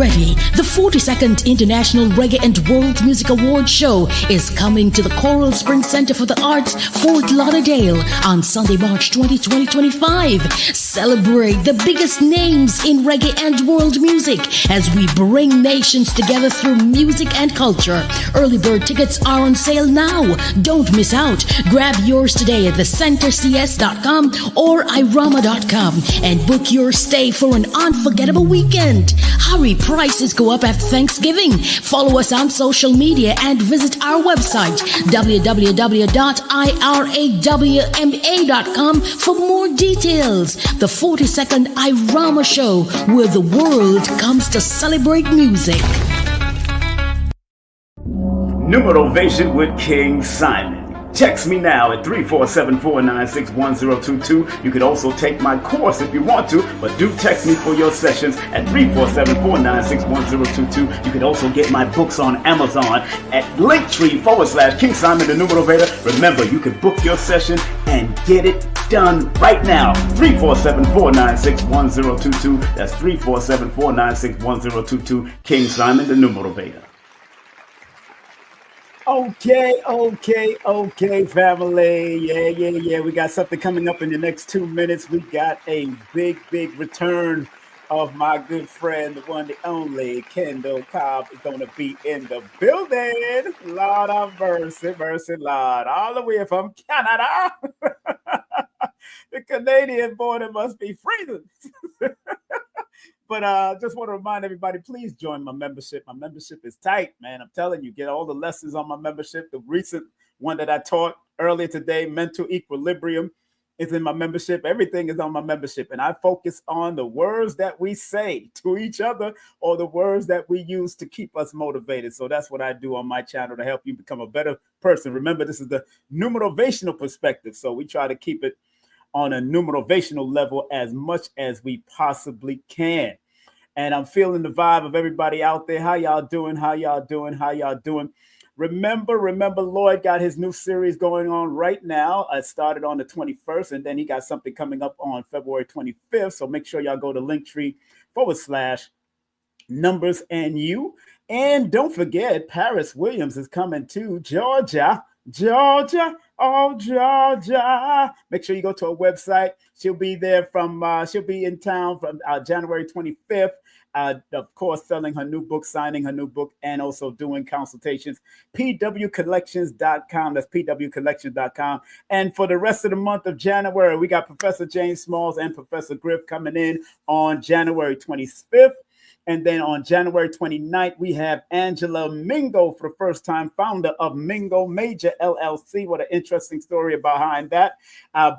ready. The 42nd International Reggae and World Music Awards Show is coming to the Coral Springs Center for the Arts, Fort Lauderdale on Sunday, March 20, 2025. Celebrate the biggest names in reggae and world music as we bring nations together through music and culture. Early bird tickets are on sale now. Don't miss out. Grab yours today at thecentercs.com or irama.com and book your stay for an unforgettable weekend. Hurry, prices go up after Thanksgiving. Follow us on social media and visit our website www.irawma.com for more details. The 42nd Irama Show, where the world comes to celebrate music. Numerovation with King Simon. Text me now at 347-496-1022. You can also take my course if you want to, but do text me for your sessions at 347-496-1022. You can also get my books on Amazon at Linktr.ee/King Simon the Numerovator. Remember, you can book your session and get it done right now. 347-496-1022. That's 347-496-1022. King Simon the Numerovator. Okay, family. Yeah. We got something coming up in the next 2 minutes. We got a big return of my good friend, the one, the only, Kendell Cobb is going to be in the building. Lord of mercy, Lord. All the way from Canada. The Canadian border must be freezing. But just want to remind everybody, please join my membership. My membership is tight, man. I'm telling you, get all the lessons on my membership. The recent one that I taught earlier today, Mental Equilibrium, is in my membership. Everything is on my membership. And I focus on the words that we say to each other or the words that we use to keep us motivated. So that's what I do on my channel to help you become a better person. Remember, this is the numerovational perspective. So we try to keep it on a numerovational level as much as we possibly can. And I'm feeling the vibe of everybody out there. How y'all doing? Remember, Lloyd got his new series going on right now. I started on the 21st, and then he got something coming up on February 25th. So make sure y'all go to Linktree/numbers and you. And don't forget, Paris Williams is coming to Georgia. Georgia. Make sure you go to her website. She'll be there she'll be in town from January 25th. Of course, selling her new book, signing her new book, and also doing consultations. pwcollections.com. That's pwcollections.com. And for the rest of the month of January, we got Professor James Smalls and Professor Griff coming in on January 25th. And then on January 29th, we have Angela Mingo for the first time, founder of Mingo Major LLC. What an interesting story behind that.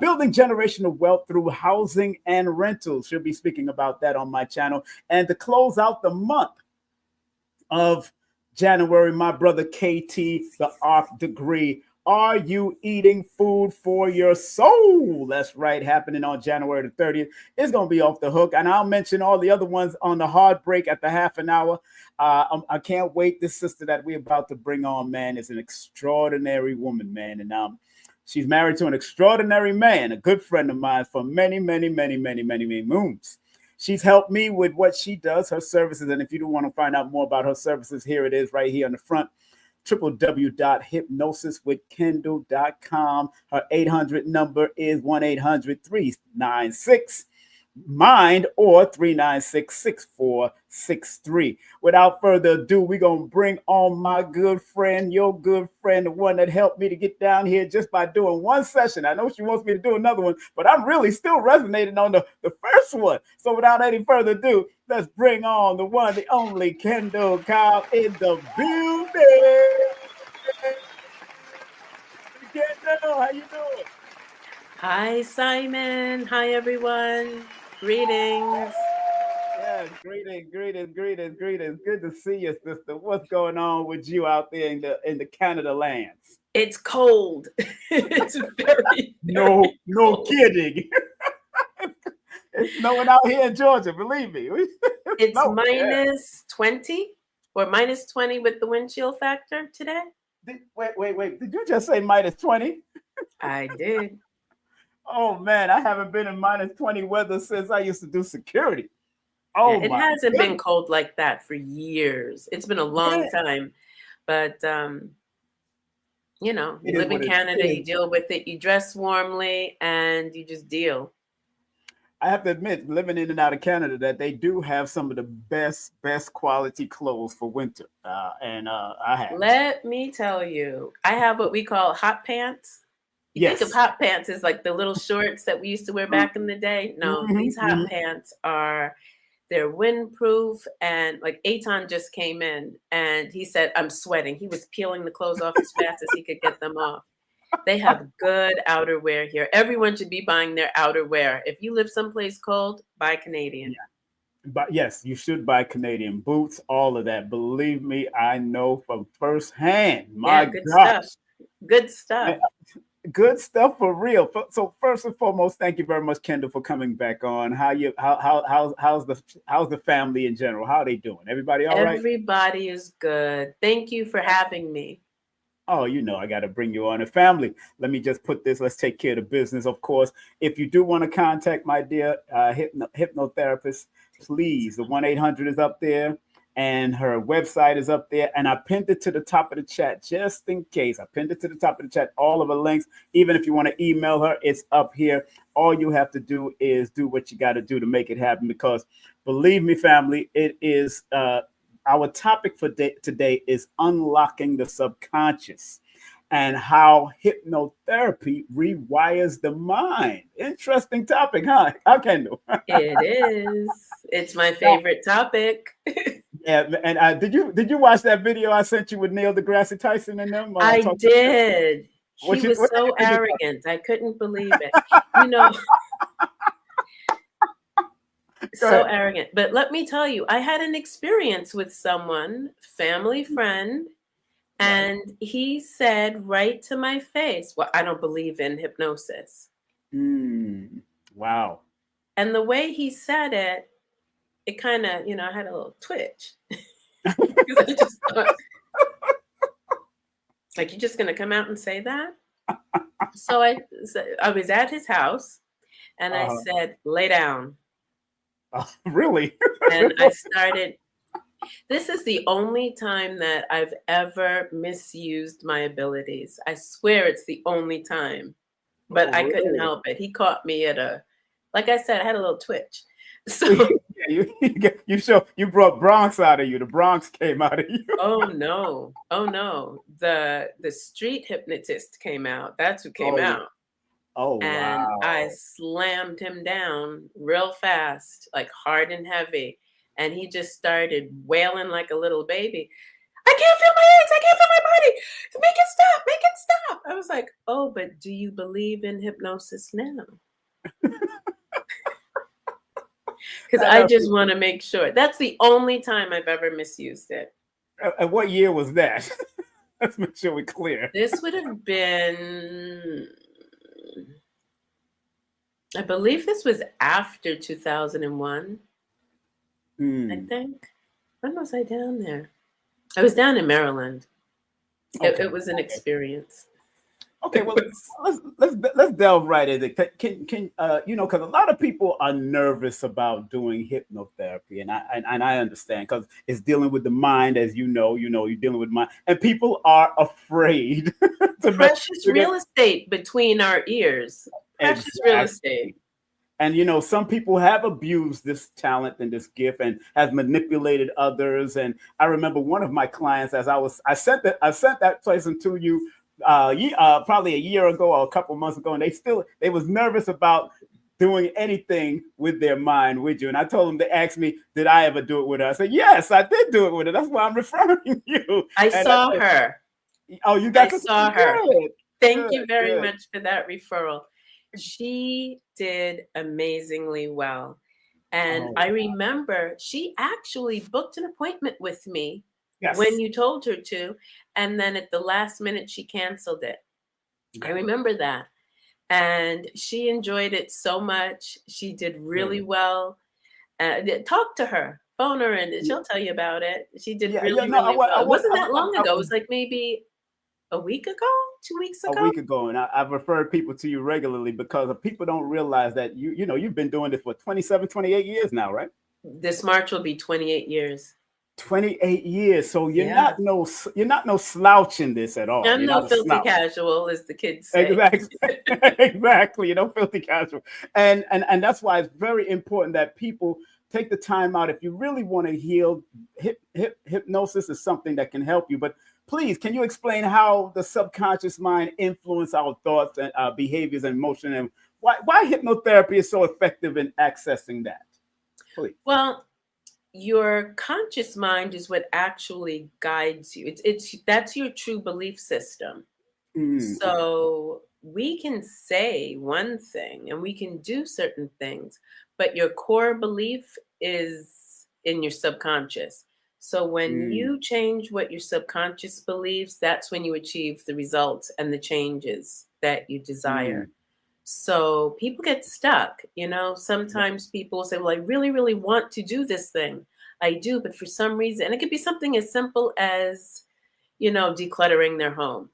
Building generational wealth through housing and rentals. She'll be speaking about that on my channel. And to close out the month of January, my brother KT, the ARC degree. Are you eating food for your soul? That's right, happening on January the 30th. It's going to be off the hook. And I'll mention all the other ones on the hard break at the half an hour. I can't wait. This sister that we're about to bring on, man, is an extraordinary woman, man. And she's married to an extraordinary man, a good friend of mine for many moons. She's helped me with what she does, her services. And if you do want to find out more about her services, here it is right here on the front. www.hypnosiswithkendall.com. Her 800 number is 1-800-396-MIND or 396-6463. Without further ado, we're going to bring on my good friend, your good friend, the one that helped me to get down here just by doing one session. I know she wants me to do another one, but I'm really still resonating on the first one. So without any further ado, let's bring on the one, the only Kendell Cobb in the building. Kendall, how you doing? Hi, Simon. Hi, everyone. Greetings. Yeah, greetings. Good to see you, sister. What's going on with you out there in the Canada lands? It's cold. It's very no cold. Kidding. It's snowing out here in Georgia, believe me. It's minus 20 or minus 20 with the wind chill factor today. Wait. Did you just say minus 20? I did. Oh, man, I haven't been in minus 20 weather since I used to do security. Oh It my hasn't been goodness. cold like that for years. It's been a Yeah, long time. But you know, it you is live in what it Canada, you is. deal with it, you dress warmly, and you just deal. I have to admit, living in and out of Canada, that they do have some of the best quality clothes for winter. And I have. Let me tell you, I have what we call hot pants. You think of Yes. hot pants as like the little shorts that we used to wear back in the day. No, these hot Mm-hmm. pants are they're windproof. And like Aton just came in and he said, I'm sweating. He was peeling the clothes off as fast as he could get them off. They have good outerwear here. Everyone should be buying their outerwear. If you live someplace cold, buy Canadian. Yeah. But yes, you should buy Canadian boots, all of that. Believe me, I know from firsthand. Yeah, My good stuff. gosh. Good stuff. Good stuff for real. So first and foremost, thank you very much, Kendall, for coming back on. How's the family in general? How are they doing? Everybody all right? Everybody is good. Thank you for having me. Oh, I got to bring you on a family. Let me just put this. Let's take care of the business. Of course, if you do want to contact my dear hypnotherapist, please. The 1-800 is up there and her website is up there. And I pinned it to the top of the chat just in case. I pinned it to the top of the chat, all of the links. Even if you want to email her, it's up here. All you have to do is do what you got to do to make it happen, because believe me, family, it is our topic for today is unlocking the subconscious and how hypnotherapy rewires the mind. Interesting topic, huh? How Kendall? It is. It's my favorite topic. Yeah, and did you watch that video I sent you with Neil deGrasse Tyson and them? I did. He was What did so you think about arrogant. I couldn't believe it. You know, Go so ahead. arrogant. But let me tell you, I had an experience with someone, family friend, Right. and he said right to my face, well, I don't believe in hypnosis. Wow. And the way he said it, it kind of, I had a little twitch. Because I just thought, like, you're just going to come out and say that? So I was at his house and I said, lay down. Really? And I started, this is the only time that I've ever misused my abilities. I swear it's the only time, but I couldn't Really? help it. He caught me like I said, I had a little twitch. So, Yeah, you brought Bronx out of you. The Bronx came out of you. oh no. The street hypnotist came out. That's who came Oh, out. oh And I wow. slammed him down real fast, like hard and heavy. And he just started wailing like a little baby. I can't feel my legs. I can't feel my body. Make it stop. Make it stop. I was like, oh, but do you believe in hypnosis now? Because I just want to make sure. That's the only time I've ever misused it. And what year was that? Let's make sure we're clear. This would have been, I believe this was after 2001, I think. When was I down there? I was down in Maryland. Okay. It was an experience. Okay, well, let's delve right in it. Can because a lot of people are nervous about doing hypnotherapy, and I understand, because it's dealing with the mind, as you're dealing with mind, and people are afraid Precious real estate between our ears. Precious real estate. And some people have abused this talent and this gift and has manipulated others. And I remember one of my clients, I sent that person to you probably a year ago or a couple months ago, and they was nervous about doing anything with their mind with you. And I told them, they asked me, did I ever do it with her? I said, yes, I did do it with her. That's why I'm referring you. I saw her. Oh, you got I saw her. Good. Thank you very much for that referral. She did amazingly well. And I remember she actually booked an appointment with me when you told her to. And then at the last minute, she canceled it. I remember that. And she enjoyed it so much. She did really well. Talk to her, phone her, and she'll tell you about it. She did really well. It wasn't that long ago. It was like maybe a week ago, 2 weeks ago. A week ago, and I've referred people to you regularly, because people don't realize that you've been doing this for 27, 28 years now, right? This March will be 28 years. 28 years. So you're not no slouch in this at all. I'm You're no not a filthy slouch. casual, as the kids say. Exactly. Exactly. You know, filthy casual. And that's why it's very important that people take the time out. If you really want to heal, hypnosis is something that can help you. But please, can you explain how the subconscious mind influences our thoughts and behaviors and emotion, and why hypnotherapy is so effective in accessing that? Please. Well, your conscious mind is what actually guides you. That's your true belief system. So we can say one thing and we can do certain things, but your core belief is in your subconscious. So when you change what your subconscious believes, that's when you achieve the results and the changes that you desire. So people get stuck, you know. Sometimes people say, well, I really, really want to do this thing. I do, but for some reason, and it could be something as simple as, you know, decluttering their home.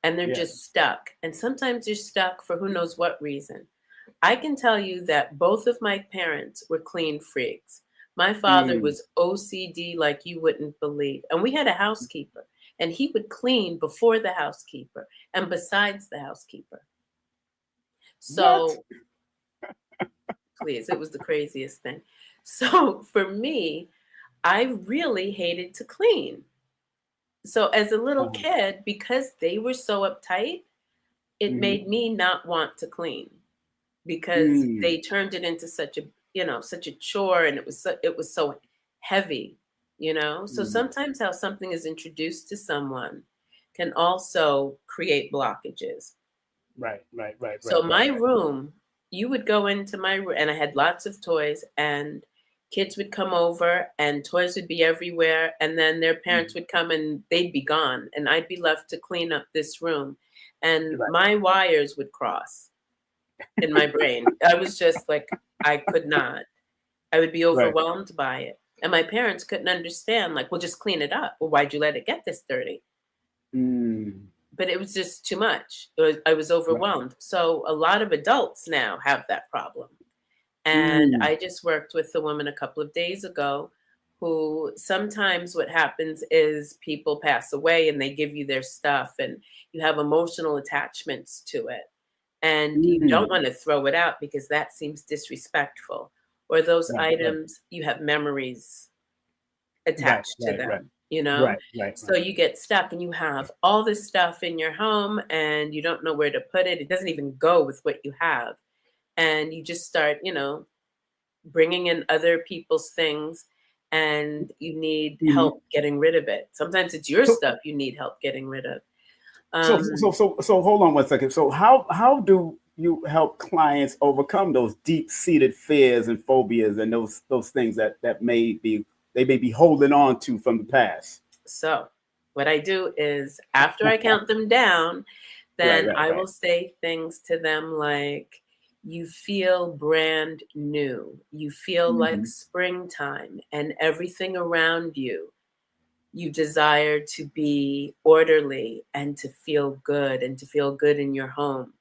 And they're just stuck. And sometimes they're stuck for who knows what reason. I can tell you that both of my parents were clean freaks. My father was OCD like you wouldn't believe. And we had a housekeeper, and he would clean before the housekeeper and besides the housekeeper. So, please, it was the craziest thing. So for me, I really hated to clean. So as a little kid, because they were so uptight, it made me not want to clean, because they turned it into such a chore, and it was so heavy, you know. So sometimes how something is introduced to someone can also create blockages. Right. So my room, you would go into my room, and I had lots of toys, and kids would come over and toys would be everywhere. And then their parents would come and they'd be gone. And I'd be left to clean up this room. And my wires would cross in my brain. I was just like, I could not. I would be overwhelmed by it. And my parents couldn't understand, like, well, just clean it up. Well, why'd you let it get this dirty? But it was just too much. I was overwhelmed. So a lot of adults now have that problem. And I just worked with a woman a couple of days ago who sometimes what happens is people pass away and they give you their stuff and you have emotional attachments to it. And you don't want to throw it out because that seems disrespectful. Or those items, you have memories attached to them, you know? So you get stuck and you have all this stuff in your home and you don't know where to put it. It doesn't even go with what you have. And you just start, you know, bringing in other people's things, and you need help getting rid of it. Sometimes it's your stuff you need help getting rid of. So hold on 1 second. So how do you help clients overcome those deep-seated fears and phobias and those things that they may be holding on to from the past? So what I do is after I count them down, then I will say things to them like, you feel brand new. You feel like springtime, and everything around you, you desire to be orderly and to feel good in your home.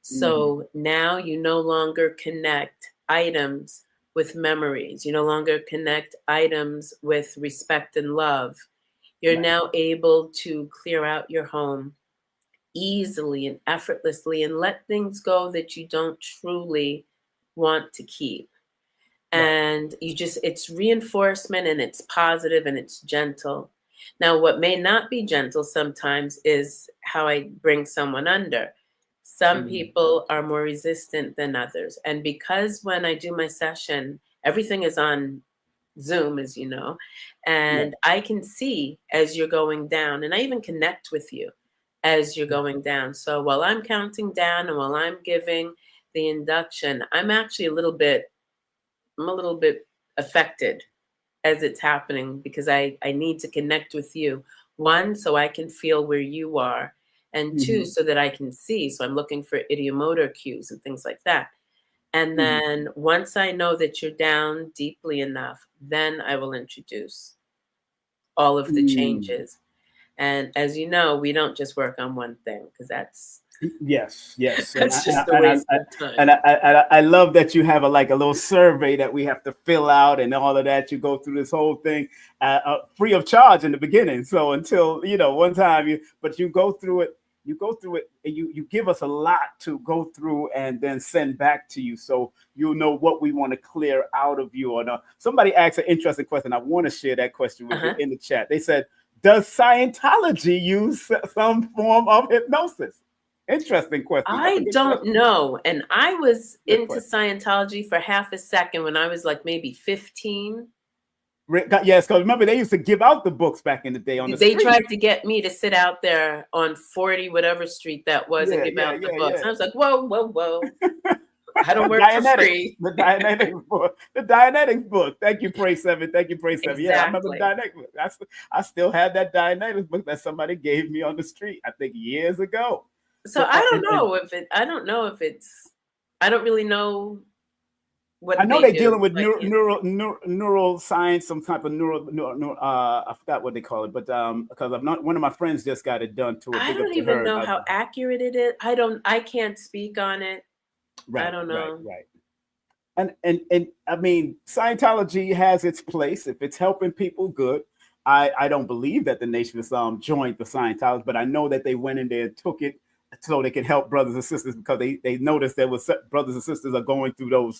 So now you no longer connect items with memories. You no longer connect items with respect and love. You're now able to clear out your home easily and effortlessly and let things go that you don't truly want to keep. And it's reinforcement, and it's positive, and it's gentle. Now, what may not be gentle sometimes is how I bring someone under. Some people are more resistant than others. And because when I do my session, everything is on Zoom, as you know, and I can see as you're going down, and I even connect with you as you're going down. So while I'm counting down and while I'm giving the induction, I'm actually a little bit affected as it's happening, because I need to connect with you. One, so I can feel where you are, and two, so that I can see. So I'm looking for idiomotor cues and things like that. And then once I know that you're down deeply enough, then I will introduce all of the changes. And as you know, we don't just work on one thing, because that's Yes, yes. That's just a waste of time. I love that you have a little survey that we have to fill out and all of that. You go through this whole thing free of charge in the beginning. So until, one time but you go through it, and you give us a lot to go through and then send back to you. So you'll know what we want to clear out of you or not. Somebody asked an interesting question. I want to share that question with you in the chat. They said, does Scientology use some form of hypnosis? Interesting question. I don't know. And I was into Scientology for half a second when I was like maybe 15. Yes, because remember, they used to give out the books back in the day on the street. They tried to get me to sit out there on 40 whatever street that was and give out the books. I was like, whoa. I don't work for free. The Dianetics book. Thank you, Pray 7. Thank you, Pray 7. Exactly. Yeah, I remember the Dianetics book. I still have that Dianetics book that somebody gave me on the street, I think years ago. So I don't know if it's, I don't really know what I know they're dealing with like, neural science, some type of I forgot what they call it, but because one of my friends just got it done too. I don't even know how accurate it is. I can't speak on it. Right, I don't know. Right. And I mean, Scientology has its place. If it's helping people, good. I don't believe that the Nation of Islam joined the Scientology, but I know that they went in there and took it so they can help brothers and sisters, because they noticed there was brothers and sisters are going through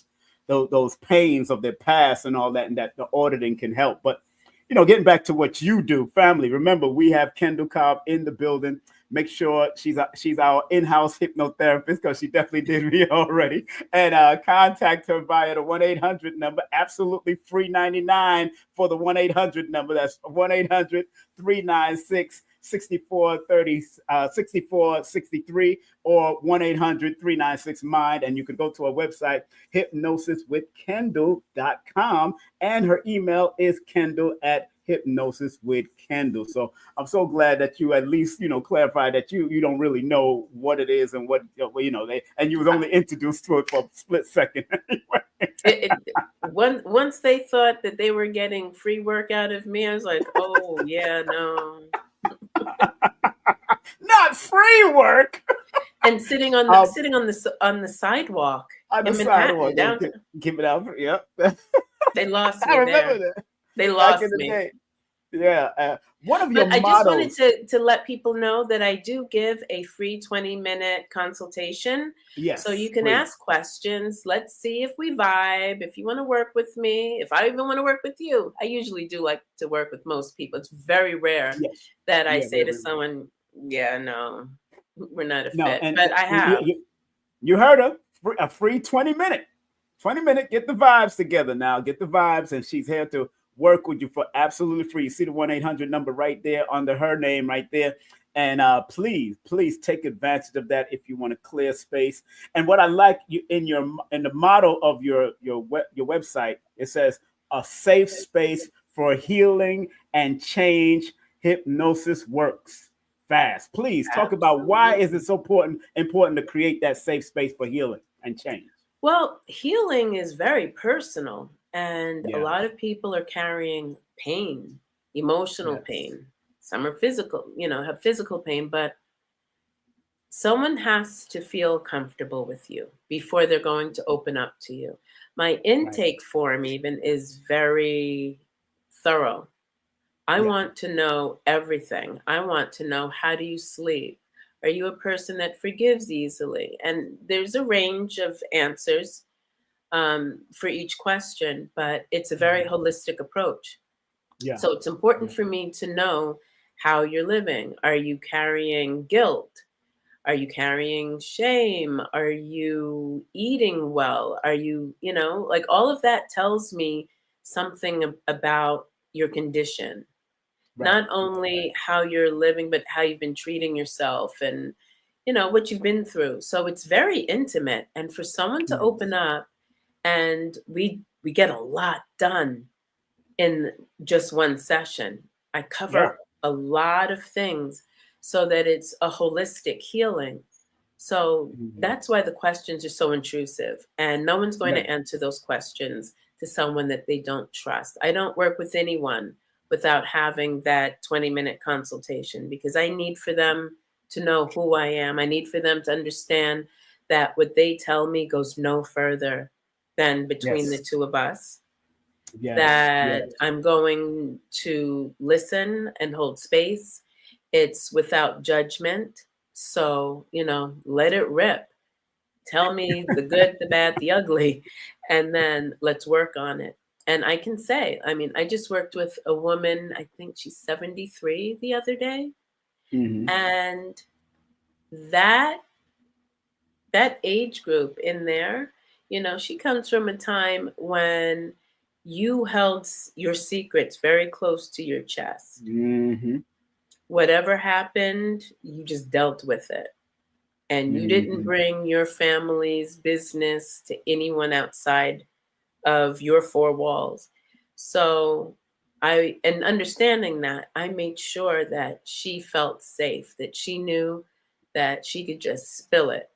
those pains of their past and all that, and that the auditing can help. But getting back to what you do, family, remember we have Kendell Cobb in the building. Make sure she's our in-house hypnotherapist, because she definitely did me already. And contact her via the 1-800 number, absolutely free 99 for the 1-800 number. That's 1-800-396-6463 or 1-800-396-MIND. And you can go to our website, hypnosiswithkendall.com, and her email is kendall@hypnosiswithkendall. So I'm so glad that you at least clarify that you don't really know what it is and what and you was only introduced to it for a split second. Once they thought that they were getting free work out of me, I was like, oh yeah, no. Not free work. And sitting on the sidewalk. On the sidewalk, give it out. Yep. They lost me. I remember that. They lost me. Yeah. One of your I models. just wanted to let people know that I do give a free 20-minute consultation. Yes. So you can ask questions. Let's see if we vibe. If you want to work with me, if I even want to work with you. I usually do like to work with most people. It's very rare that I say to someone, yeah, no, we're not a fit. But I have. You heard her. A free 20-minute. 20-minute, get the vibes together now. Get the vibes, and she's here to work with you for absolutely free. You see the 1-800 number right there under her name right there. And please take advantage of that if you want to clear space. And what I like you in the motto of your website, it says a safe space for healing and change. Hypnosis works fast. Please talk about why is it so important to create that safe space for healing and change. Well, healing is very personal. And a lot of people are carrying pain, emotional pain. Some are physical, have physical pain, but someone has to feel comfortable with you before they're going to open up to you. My intake form even is very thorough. I want to know everything. I want to know, how do you sleep? Are you a person that forgives easily? And there's a range of answers for each question, but it's a very holistic approach. So it's important for me to know how you're living. Are you carrying guilt? Are you carrying shame? Are you eating well? Are you, like all of that tells me something about your condition. Not only how you're living, but how you've been treating yourself and, what you've been through. So it's very intimate. And for someone to open up, and we get a lot done in just one session. I cover a lot of things so that it's a holistic healing. So that's why the questions are so intrusive. And no one's going to answer those questions to someone that they don't trust. I don't work with anyone without having that 20-minute consultation, because I need for them to know who I am. I need for them to understand that what they tell me goes no further than between the two of us. That I'm going to listen and hold space. It's without judgment. So, let it rip. Tell me the good, the bad, the ugly, and then let's work on it. And I can say, I just worked with a woman, I think she's 73 the other day. Mm-hmm. And that age group in there, she comes from a time when you held your secrets very close to your chest. Mm-hmm. Whatever happened, you just dealt with it. And you didn't bring your family's business to anyone outside of your four walls. So and understanding that, I made sure that she felt safe, that she knew that she could just spill it.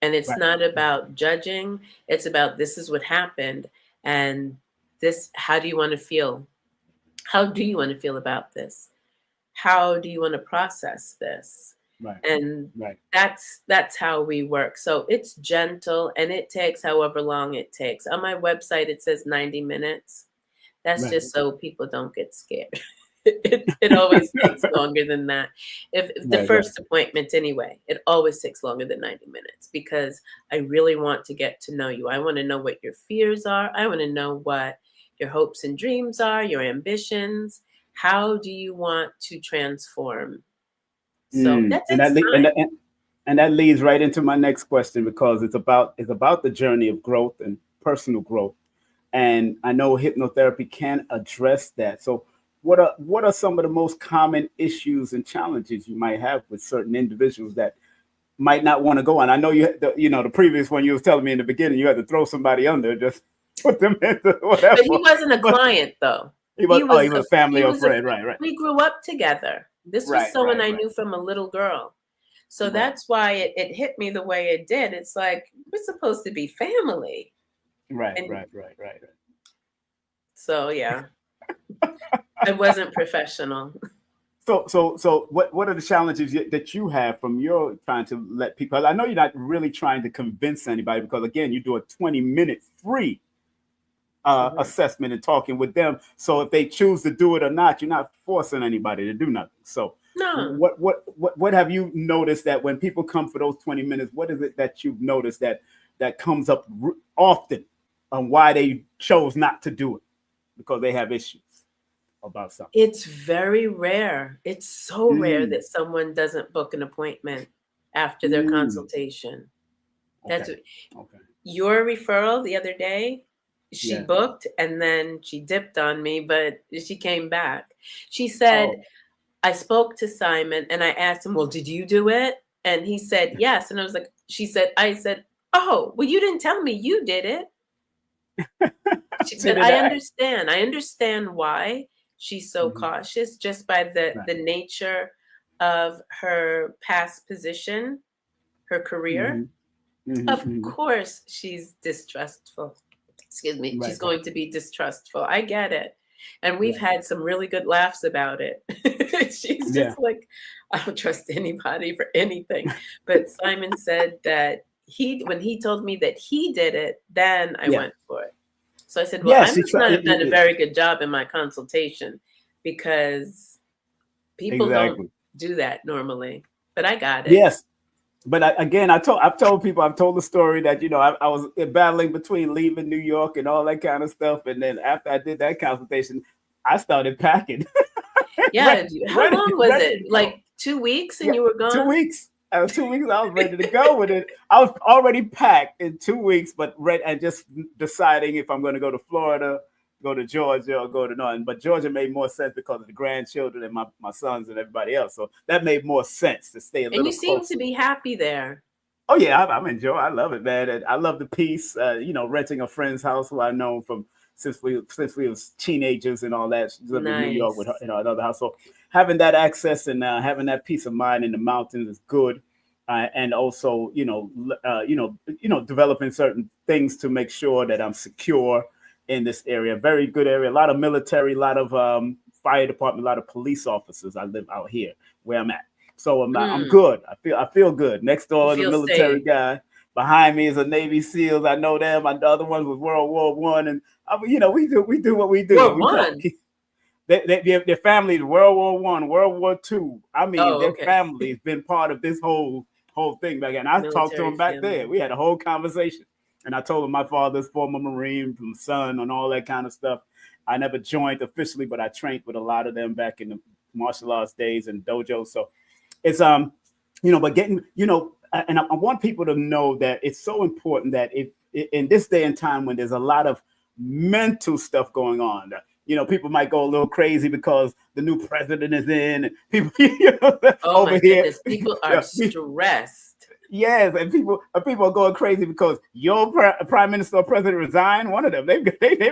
And it's not about judging. It's about, this is what happened. And this, how do you want to feel? How do you want to feel about this? How do you want to process this? And that's how we work. So it's gentle, and it takes however long it takes. On my website, it says 90 minutes. That's just so people don't get scared. It always takes longer than that. If the first appointment anyway, it always takes longer than 90 minutes, because I really want to get to know you. I want to know what your fears are. I want to know what your hopes and dreams are, your ambitions. How do you want to transform? So and that leads right into my next question, because it's about the journey of growth and personal growth. And I know hypnotherapy can address that. So what are some of the most common issues and challenges you might have with certain individuals that might not want to go on? I know the previous one you was telling me in the beginning, you had to throw somebody under, just put them into whatever. But he wasn't a client though. He was a family or friend, right. We grew up together. This was someone I knew from a little girl. So that's why it hit me the way it did. It's like, we're supposed to be family. Right. So yeah, I wasn't professional. So what are the challenges that you have from your trying to let people? I know you're not really trying to convince anybody, because again, you do a 20-minute free assessment and talking with them. So if they choose to do it or not, you're not forcing anybody to do nothing. So no. What have you noticed that when people come for those 20 minutes, what is it that you've noticed that comes up often on why they chose not to do it? Because they have issues about something. It's very rare. It's so rare that someone doesn't book an appointment after their consultation. That's your referral the other day. She booked and then she dipped on me, but she came back. She said, I spoke to Simon and I asked him, well, did you do it? And he said, yes. And I was like, I said, oh, well, you didn't tell me you did it. She said, I understand why she's so cautious, just by the nature of her past position, her career. Of course, she's distrustful. Excuse me. She's going to be distrustful. I get it. And we've had some really good laughs about it. She's just like, I don't trust anybody for anything. But Simon said that when he told me that he did it, then I went for it. So I said, well, I must not have done a very good job in my consultation, because people don't do that normally. But I got it. Yes. But I've told the story that, I was battling between leaving New York and all that kind of stuff. And then after I did that consultation, I started packing. Yeah. How long was it? Like 2 weeks and you were gone? 2 weeks. 2 weeks, I was ready to go with it. I was already packed in 2 weeks, but and just deciding if I'm going to go to Florida, go to Georgia, or go to Northern. But Georgia made more sense because of the grandchildren and my sons and everybody else. So that made more sense to stay a little closer. And you seem to be happy there. Oh yeah, I'm enjoying. I love it, man. And I love the peace. Renting a friend's house who I know from since we was teenagers and all that. She's living in New York with her, another house. So having that access and having that peace of mind in the mountains is good. And also, developing certain things to make sure that I'm secure in this area. Very good area. A lot of military, a lot of fire department, a lot of police officers. I live out here where I'm at. So I'm good. I feel good. Next door is a military safe. guy. Behind me is a Navy SEALs. I know them. The other ones was World War I, and we do what we do. World War I. Their families, World War I, World War II. I mean, their Okay. family's been part of this whole thing back then. I talked to them back there. We had a whole conversation. And I told him my father's former Marine, from son, and all that kind of stuff. I never joined officially, but I trained with a lot of them back in the martial arts days and dojos. So it's but getting, and I want people to know that it's so important that if in this day and time when there's a lot of mental stuff going on, people might go a little crazy because the new president is in, and people, over my goodness, people are stressed. Yes, and people are going crazy because your prime minister or president resigned. One of them, they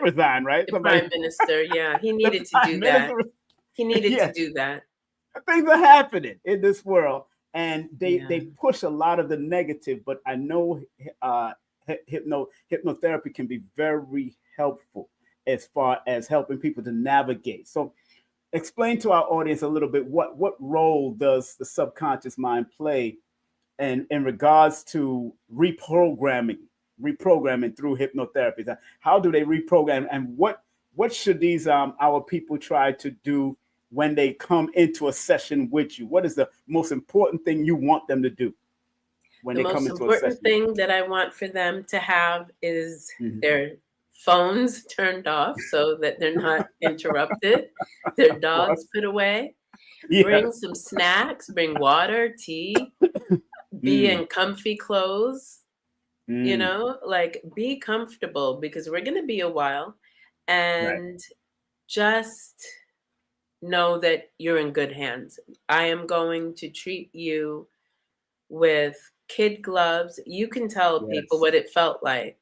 resigned, right? The prime minister, yeah, he needed to do that. He needed to do that. Things are happening in this world, and they push a lot of the negative. But I know hypnotherapy can be very helpful as far as helping people to navigate. So, explain to our audience a little bit what role does the subconscious mind play, and in regards to reprogramming through hypnotherapy. How do they reprogram, and what should these our people try to do when they come into a session with you? What is the most important thing you want them to do when they come into a session? The most important thing that I want for them to have is their phones turned off so that they're not interrupted, their dogs put away, bring some snacks, bring water, tea, be in comfy clothes, be comfortable, because we're going to be a while, and just know that you're in good hands. I am going to treat you with kid gloves. You can tell people what it felt like,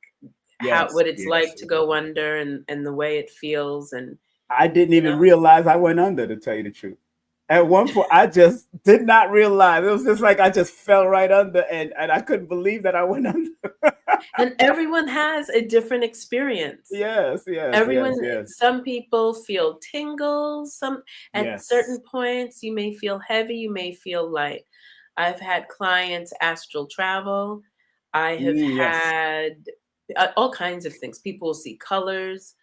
what it's like to go under, and the way it feels. And I didn't even realize I went under, to tell you the truth. At one point, I just did not realize. It was just like I just fell right under, and I couldn't believe that I went under. And everyone has a different experience. Yes. Some people feel tingles. At certain points, you may feel heavy. You may feel light. I've had clients astral travel. I have had all kinds of things. People will see colors.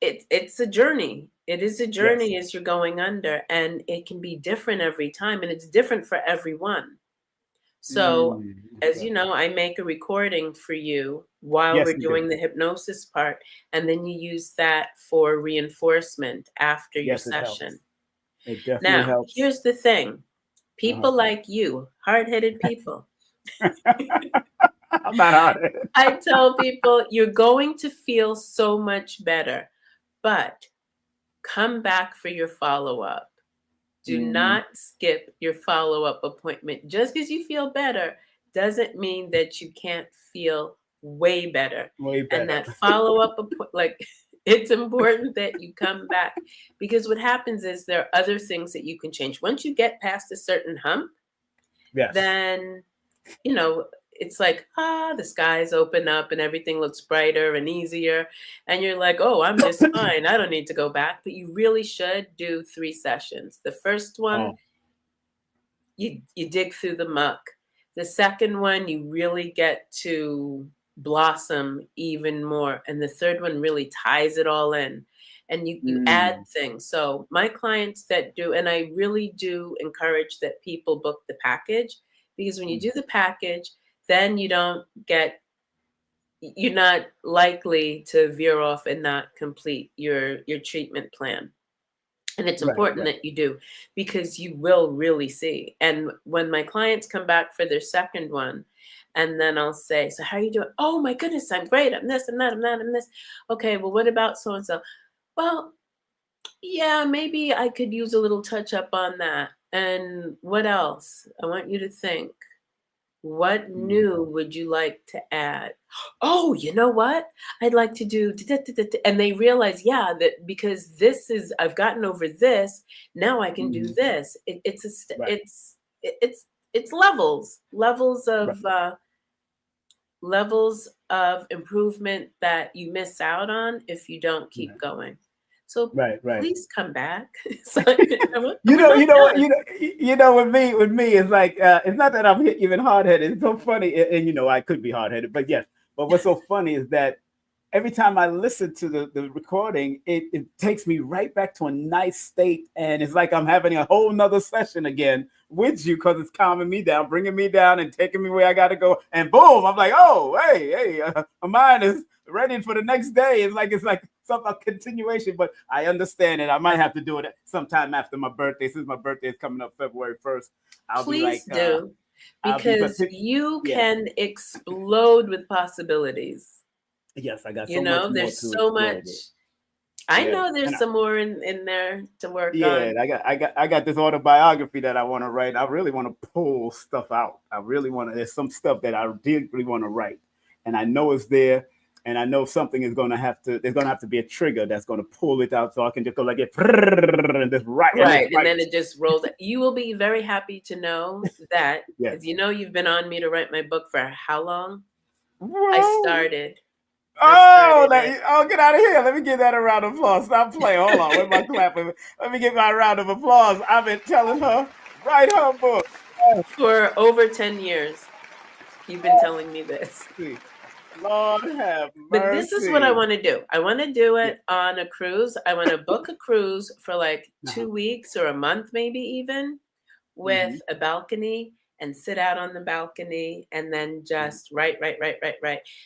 It's a journey. It is a journey as you're going under, and it can be different every time, and it's different for everyone. So, as you know, I make a recording for you while we're doing the hypnosis part, and then you use that for reinforcement after your session. It definitely helps. Here's the thing. People like you, hard-headed people. I'm not hard-headed. I tell people, you're going to feel so much better, but come back for your follow-up. Do not skip your follow-up appointment. Just because you feel better doesn't mean that you can't feel way better. And that follow-up, it's important that you come back, because what happens is there are other things that you can change. Once you get past a certain hump, then, it's like, the skies open up and everything looks brighter and easier. And you're like, oh, I'm just fine. I don't need to go back. But you really should do 3 sessions. The first one, you dig through the muck. The second one, you really get to blossom even more. And the third one really ties it all in. And you add things. So my clients that do, and I really do encourage that people book the package, because when you do the package, then you're not likely to veer off and not complete your treatment plan. And it's important that you do, because you will really see. And when my clients come back for their second one, and then I'll say, so how are you doing? Oh my goodness, I'm great. I'm this, I'm that, I'm that, I'm this. Okay, well, what about so-and-so? Well, yeah, maybe I could use a little touch up on that. And what else? I want you to think. What new would you like to add? Oh, you know what? I'd like to do, and they realize, that because I've gotten over this, now I can do this. It's levels of improvement that you miss out on if you don't keep going. So right. please come back. So, you know with me, it's like it's not that I'm even hard headed. It's so funny, and I could be hard headed, but yes. But what's so funny is that every time I listen to the recording, it takes me right back to a nice state, and it's like I'm having a whole nother session again with you because it's calming me down, bringing me down, and taking me where I got to go. And boom, I'm like, oh, hey, my mind is ready for the next day. It's like a continuation, but I understand it. I might have to do it sometime after my birthday, since my birthday is coming up February 1st. Please do, because you can explode with possibilities. Yes, I got so much more there's so much. I know there's some more in there to work on. Yeah, I got this autobiography that I want to write. I really want to pull stuff out. There's some stuff that I really want to write. And I know it's there. And I know there's going to have to be a trigger that's going to pull it out, so I can just go like it and just write. Right, and then it just rolls. You will be very happy to know that, because you've been on me to write my book for how long? Whoa. I started. Get out of here. Let me give that a round of applause. Stop playing. Hold on. Where's my clapping? Let me give my round of applause. I've been telling her, write her book. For over 10 years. You've been telling me this. Lord have mercy. But this is what I want to do. I want to do it on a cruise. I want to book a cruise for like 2 weeks or a month, maybe even, with a balcony, and sit out on the balcony and then just write.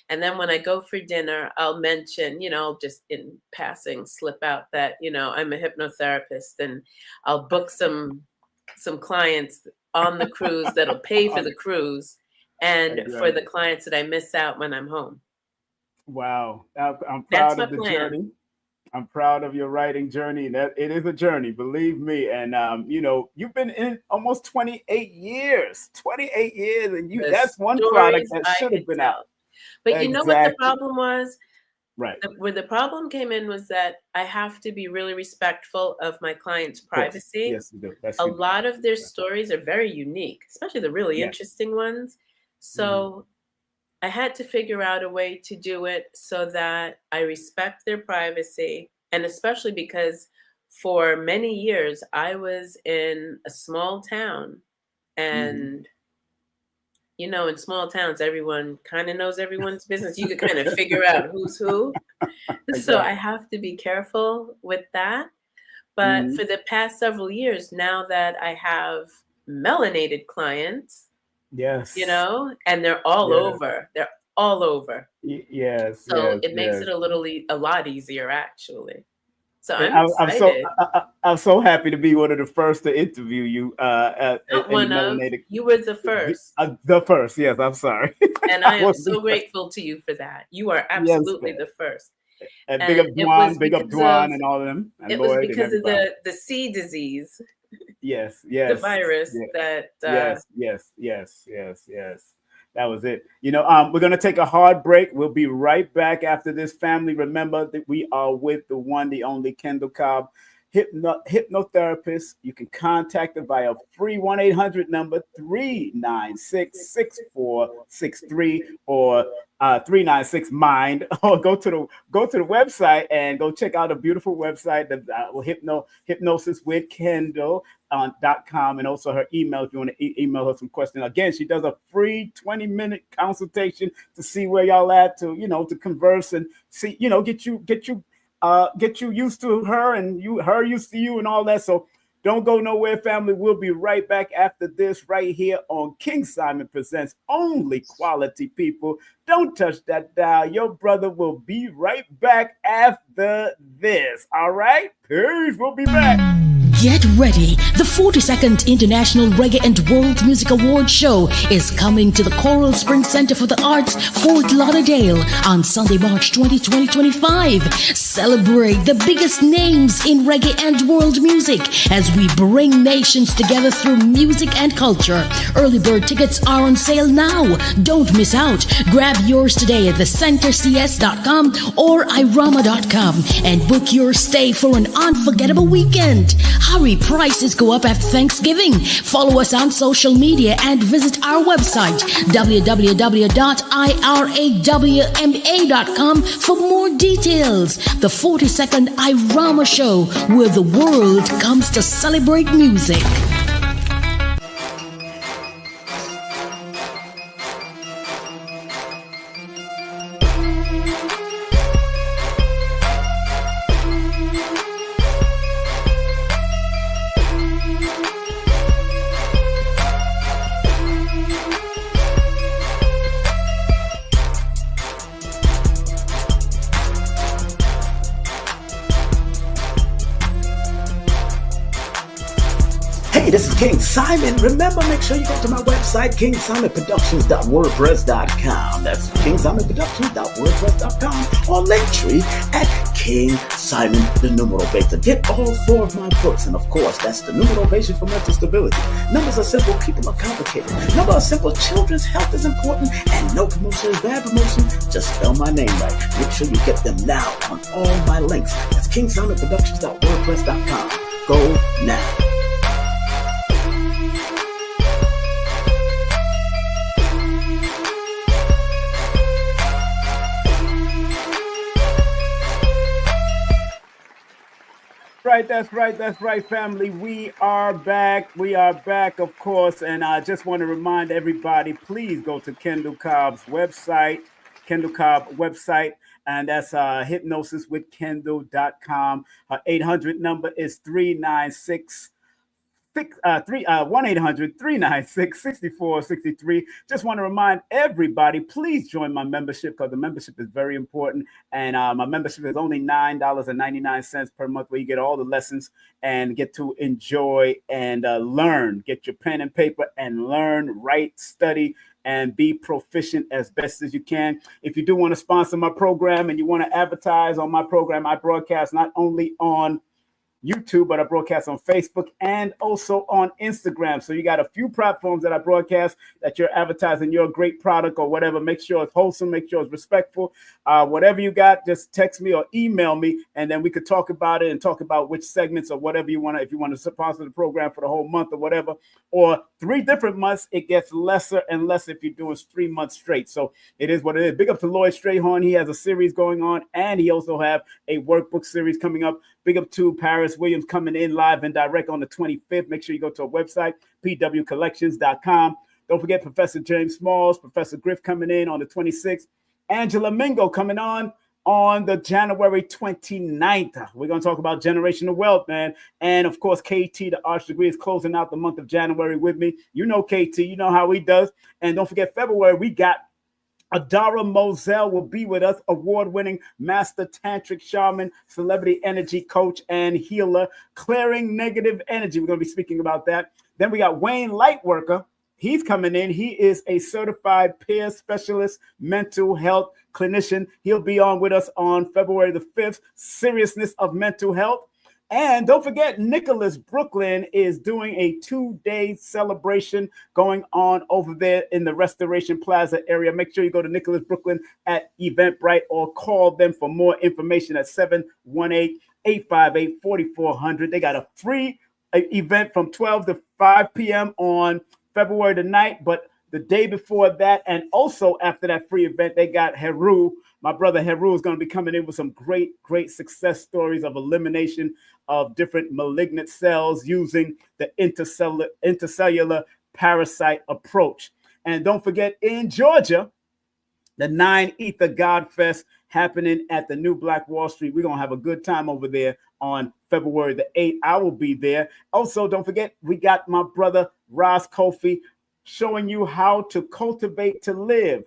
And then when I go for dinner, I'll mention, just in passing, slip out that, I'm a hypnotherapist, and I'll book some clients on the cruise that'll pay for the cruise and for the clients that I miss out when I'm home. Wow. I'm proud of the journey. I'm proud of your writing journey. That it is a journey, believe me. And you've been in almost 28 years. 28 years, and that's one product that should have been out. But you know what the problem was? Right. Where the problem came in was that I have to be really respectful of my clients' privacy. Yes, you do. A lot of their stories are very unique, especially the really interesting ones. So I had to figure out a way to do it so that I respect their privacy. And especially because for many years, I was in a small town. And, in small towns, everyone kind of knows everyone's business. You could kind of figure out who's who. So I have to be careful with that. But for the past several years, now that I have melanated clients, and they're all over. They're all over. Yes. So it makes it a lot easier, actually. So I'm excited. I'm so happy to be one of the first to interview you. You were the first. The first, yes. I'm sorry. And I am so grateful to you for that. You are absolutely the first. And big up Dwan, and all of them. And it was because of the C disease. Yes. The virus that. Yes. That was it. We're going to take a hard break. We'll be right back after this, family. Remember that we are with the one, the only Kendell Cobb, hypnotherapist. You can contact her via free 1-800 number 396-6463 or 396-MIND, or go to the website and go check out a beautiful website that hypnosis with Kendall .com, and also her email if you want to email her some questions. Again, she does a free 20-minute consultation to see where y'all at, to to converse and see, get you used to her and her used to you and all that. So don't go nowhere, family. We'll be right back after this right here on King Simon Presents Only Quality People. Don't touch that dial. Your brother will be right back after this. All right? Peace. We'll be back. Get ready. The 42nd International Reggae and World Music Awards Show is coming to the Coral Springs Center for the Arts, Fort Lauderdale on Sunday, March 20, 2025. Celebrate the biggest names in reggae and world music as we bring nations together through music and culture. Early bird tickets are on sale now. Don't miss out. Grab yours today at thecentercs.com or irama.com and book your stay for an unforgettable weekend. Hurry, prices go up after Thanksgiving. Follow us on social media and visit our website, www.irawma.com, for more details. The the 42nd Irama Show, where the world comes to celebrate music. Hey, this is King Simon. Remember, make sure you go to my website, kingsimonproductions.wordpress.com. That's kingsimonproductions.wordpress.com, or Linktree at King Simon the Numerovator. Get all 4 of my books, and of course, that's the Numerovation for Mental Stability. Numbers are simple, people are complicated. Numbers are simple, children's health is important, and no promotion is bad promotion. Just spell my name right. Make sure you get them now on all my links. That's kingsimonproductions.wordpress.com. Go now. That's right, family. We are back, of course, and I just want to remind everybody, please go to Kendell Cobb's website, and that's hypnosiswithkendall.com. Her 800 number is 1-800-396-6463. Just want to remind everybody, please join my membership, because the membership is very important. And my membership is only $9.99 per month, where you get all the lessons and get to enjoy and learn. Get your pen and paper and learn, write, study, and be proficient as best as you can. If you do want to sponsor my program and you want to advertise on my program, I broadcast not only on YouTube, but I broadcast on Facebook and also on Instagram. So you got a few platforms that I broadcast that you're advertising your great product or whatever. Make sure it's wholesome, make sure it's respectful. Whatever you got, just text me or email me, and then we could talk about it and talk about which segments or whatever you want to. If you want to sponsor the program for the whole month or whatever, or 3 different months, it gets lesser and less if you're doing 3 months straight. So it is what it is. Big up to Lloyd Strayhorn. He has a series going on, and he also have a workbook series coming up. Big up to Paris Williams coming in live and direct on the 25th. Make sure you go to our website, pwcollections.com. Don't forget Professor James Smalls, Professor Griff coming in on the 26th. Angela Mingo coming on the January 29th. We're going to talk about generational wealth, man. And of course, KT, the Arts Degree, is closing out the month of January with me. You know KT, you know how he does. And don't forget, February, we got Adara Moselle will be with us, award-winning master tantric shaman, celebrity energy coach, and healer, clearing negative energy. We're going to be speaking about that. Then we got Wayne Lightworker. He's coming in. He is a certified peer specialist, mental health clinician. He'll be on with us on February the 5th, Seriousness of Mental Health. And don't forget, Nicholas Brooklyn is doing a 2-day celebration going on over there in the Restoration Plaza area. Make sure you go to Nicholas Brooklyn at Eventbrite or call them for more information at 718-858-4400. They got a free event from 12 to 5 p.m. on February the 9th, but the day before that, and also after that free event, they got Heru. My brother Heru is going to be coming in with some great success stories of elimination of different malignant cells using the intercellular parasite approach. And don't forget, in Georgia, the 9 Ether God Fest happening at the New Black Wall Street. We're going to have a good time over there on February the 8th. I will be there. Also, don't forget, we got my brother Roz Kofi showing you how to cultivate to live.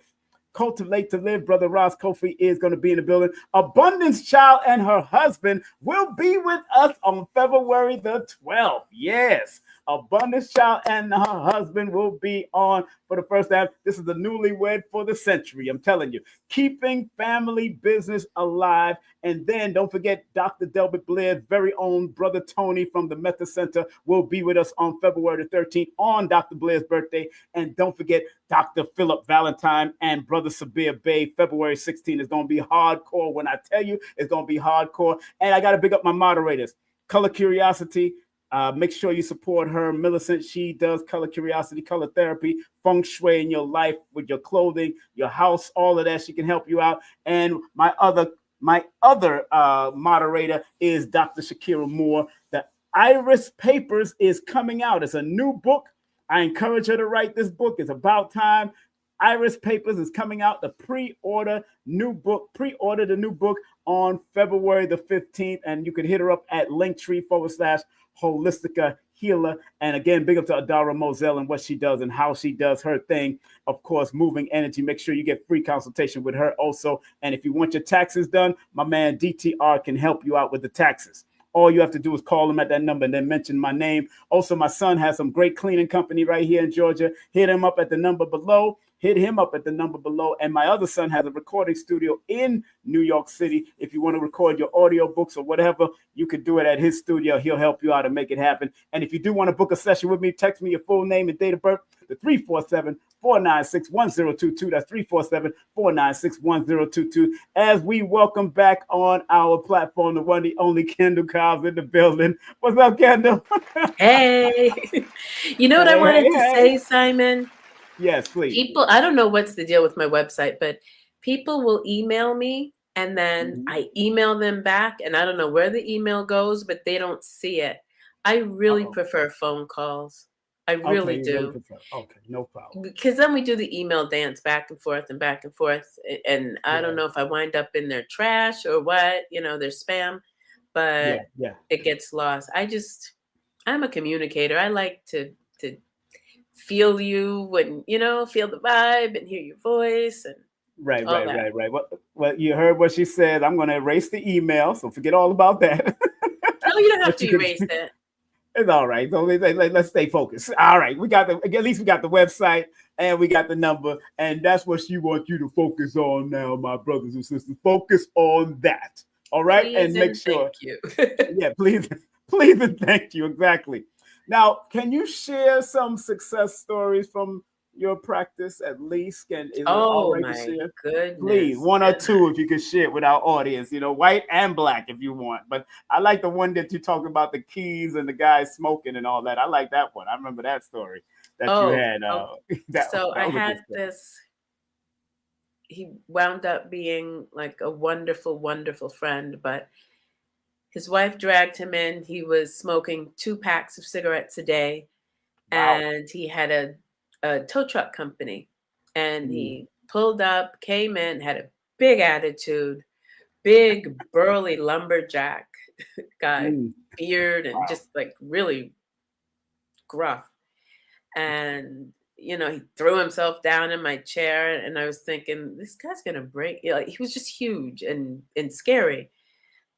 Cultivate to Live. Brother Ross Kofi is going to be in the building. Abundance Child and her husband will be with us on February the 12th. Yes, Abundance Child and her husband will be on for the first time. This is the newlywed for the century. I'm telling you, keeping family business alive. And then don't forget, Dr. Delbert Blair's very own brother Tony from the Meta Center will be with us on February the 13th on Dr. Blair's birthday. And don't forget, Dr. Philip Valentine and brother Sabir Bey, February 16th is going to be hardcore. When I tell you, it's going to be hardcore. And I got to big up my moderators. Color Curiosity. Make sure you support her. Millicent, she does color curiosity, color therapy, feng shui in your life with your clothing, your house, all of that. She can help you out. And my other My other moderator is Dr. Shakira Moore. The Iris Papers is coming out. It's a new book. I encourage her to write this book. It's about time. Iris Papers is coming out. The pre-order the new book on February the 15th. And you can hit her up at Linktree/Holistica Healer. And again, big up to Adara Moselle and what she does and how she does her thing. Of course, moving energy. Make sure you get free consultation with her also. And if you want your taxes done, my man DTR can help you out with the taxes. All you have to do is call him at that number and then mention my name. Also, my son has some great cleaning company right here in Georgia. Hit him up at the number below. And my other son has a recording studio in New York City. If you want to record your audio books or whatever, you could do it at his studio. He'll help you out and make it happen. And if you do want to book a session with me, text me your full name and date of birth to 347-496-1022. That's 347-496-1022. As we welcome back on our platform, the one, the only Kendell Cobb in the building. What's up, Kendall? Hey. You know what I wanted to say, Simon? Yes, please. People, I don't know what's the deal with my website, but people will email me and then I email them back and I don't know where the email goes, but they don't see it. I really prefer phone calls. I really do. Okay, no problem. Because then we do the email dance back and forth. And I don't know if I wind up in their trash or what, their spam, but it gets lost. I'm a communicator. I like to feel you and, feel the vibe and hear your voice. And Right. Well, you heard what she said. I'm going to erase the email, so forget all about that. No, you don't have to erase it. It's all right. So let's stay focused. All right. At least we got the website and we got the number. And that's what she wants you to focus on now, my brothers and sisters. Focus on that. All right. Please and make sure. Thank you. Yeah, please and thank you. Exactly. Now, can you share some success stories from your practice at least? Oh, my goodness. Please, one or two if you could share with our audience, white and black if you want. But I like the one that you talked about, the keys and the guy smoking and all that. I like that one. I remember that story that you had. I had this. He wound up being like a wonderful, wonderful friend, but his wife dragged him in. He was smoking 2 packs of cigarettes a day. Wow. And he had a tow truck company. And he pulled up, came in, had a big attitude, big burly lumberjack guy, beard and just like really gruff. And, he threw himself down in my chair and I was thinking, this guy's going to break. He was just huge and scary.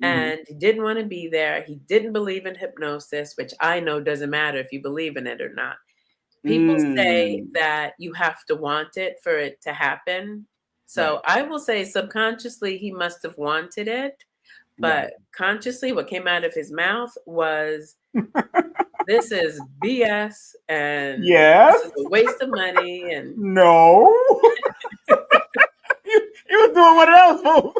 And he didn't want to be there. He didn't believe in hypnosis, which I know doesn't matter if you believe in it or not. People say that you have to want it for it to happen. So I will say subconsciously he must have wanted it. But consciously what came out of his mouth was, this is BS and this is a waste of money. And no. You were doing what else?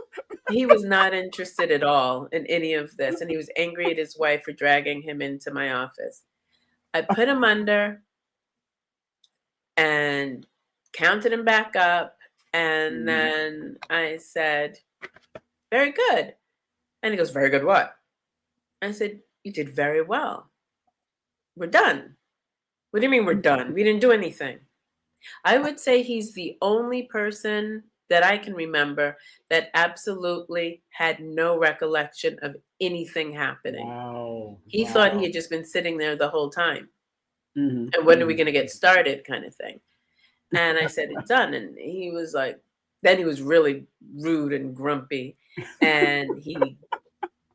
He was not interested at all in any of this. And he was angry at his wife for dragging him into my office. I put him under and counted him back up. And then I said, very good. And he goes, very good what? I said, you did very well. We're done. What do you mean we're done? We didn't do anything. I would say he's the only person that I can remember that absolutely had no recollection of anything happening. Wow. He thought he had just been sitting there the whole time. And when are we going to get started kind of thing? And I said, it's done. And he was like, then he was really rude and grumpy. And he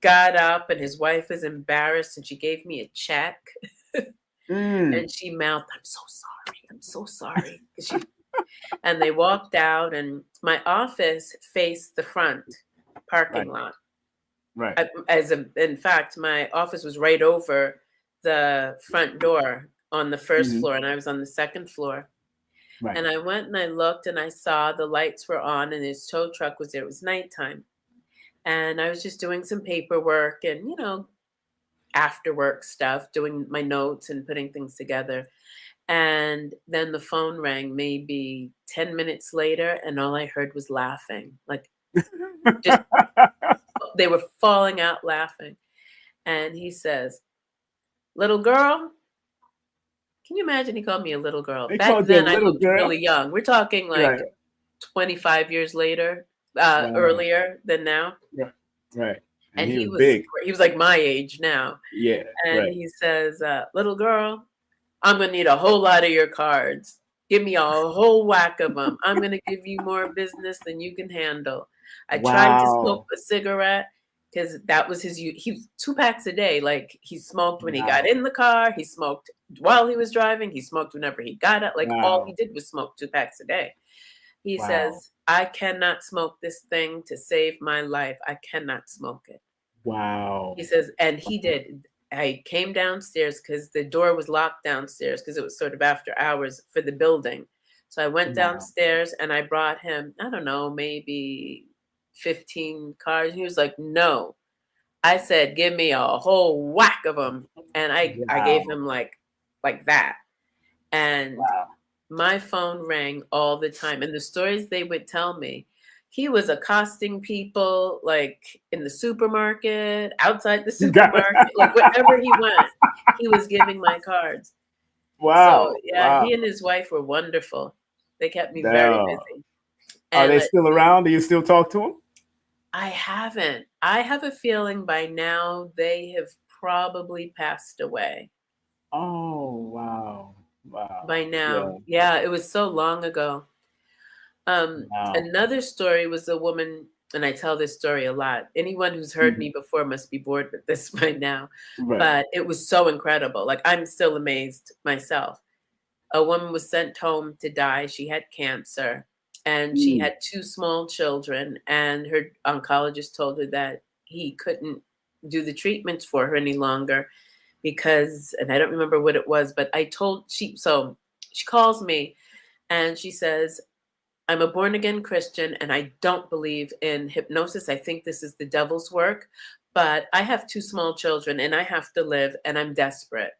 got up and his wife was embarrassed and she gave me a check. And she mouthed, I'm so sorry. And they walked out and my office faced the front parking lot. Right. In fact, my office was right over the front door on the first floor and I was on the second floor. Right. And I went and I looked and I saw the lights were on and his tow truck was there. It was nighttime. And I was just doing some paperwork and, after work stuff, doing my notes and putting things together. And then the phone rang maybe 10 minutes later and all I heard was laughing. Like Just they were falling out laughing. And he says, "Little girl." Can you imagine he called me a little girl? Back then I looked really young. We're talking like 25 years later, earlier than now. Right. And he was big. He was like my age now. Yeah. And he says, "Little girl, I'm going to need a whole lot of your cards. Give me a whole whack of them. I'm going to give you more business than you can handle." I tried to smoke a cigarette because that was he was 2 packs a day. Like he smoked when he got in the car. He smoked while he was driving. He smoked whenever he got out. Like all he did was smoke 2 packs a day. He says, "I cannot smoke this thing to save my life. I cannot smoke it." Wow. He says, and he did. I came downstairs because the door was locked downstairs because it was sort of after hours for the building. So I went downstairs and I brought him, I don't know, maybe 15 cards. He was like, "No." I said, "Give me a whole whack of them." And I gave him like that. And my phone rang all the time. And the stories they would tell me, he was accosting people like in the supermarket, outside the supermarket, like wherever he went, he was giving my cards. Wow. So he and his wife were wonderful. They kept me very busy. Are they still around? Do you still talk to them? I haven't. I have a feeling by now they have probably passed away. Oh, wow. Wow. By now. Yeah, it was so long ago. Another story was a woman, and I tell this story a lot. Anyone who's heard me before must be bored with this by now. But it was so incredible. Like, I'm still amazed myself. A woman was sent home to die. She had cancer, and she had 2 small children, and her oncologist told her that he couldn't do the treatments for her any longer because, and I don't remember what it was, but so she calls me and she says, "I'm a born again Christian and I don't believe in hypnosis. I think this is the devil's work, but I have 2 small children and I have to live and I'm desperate."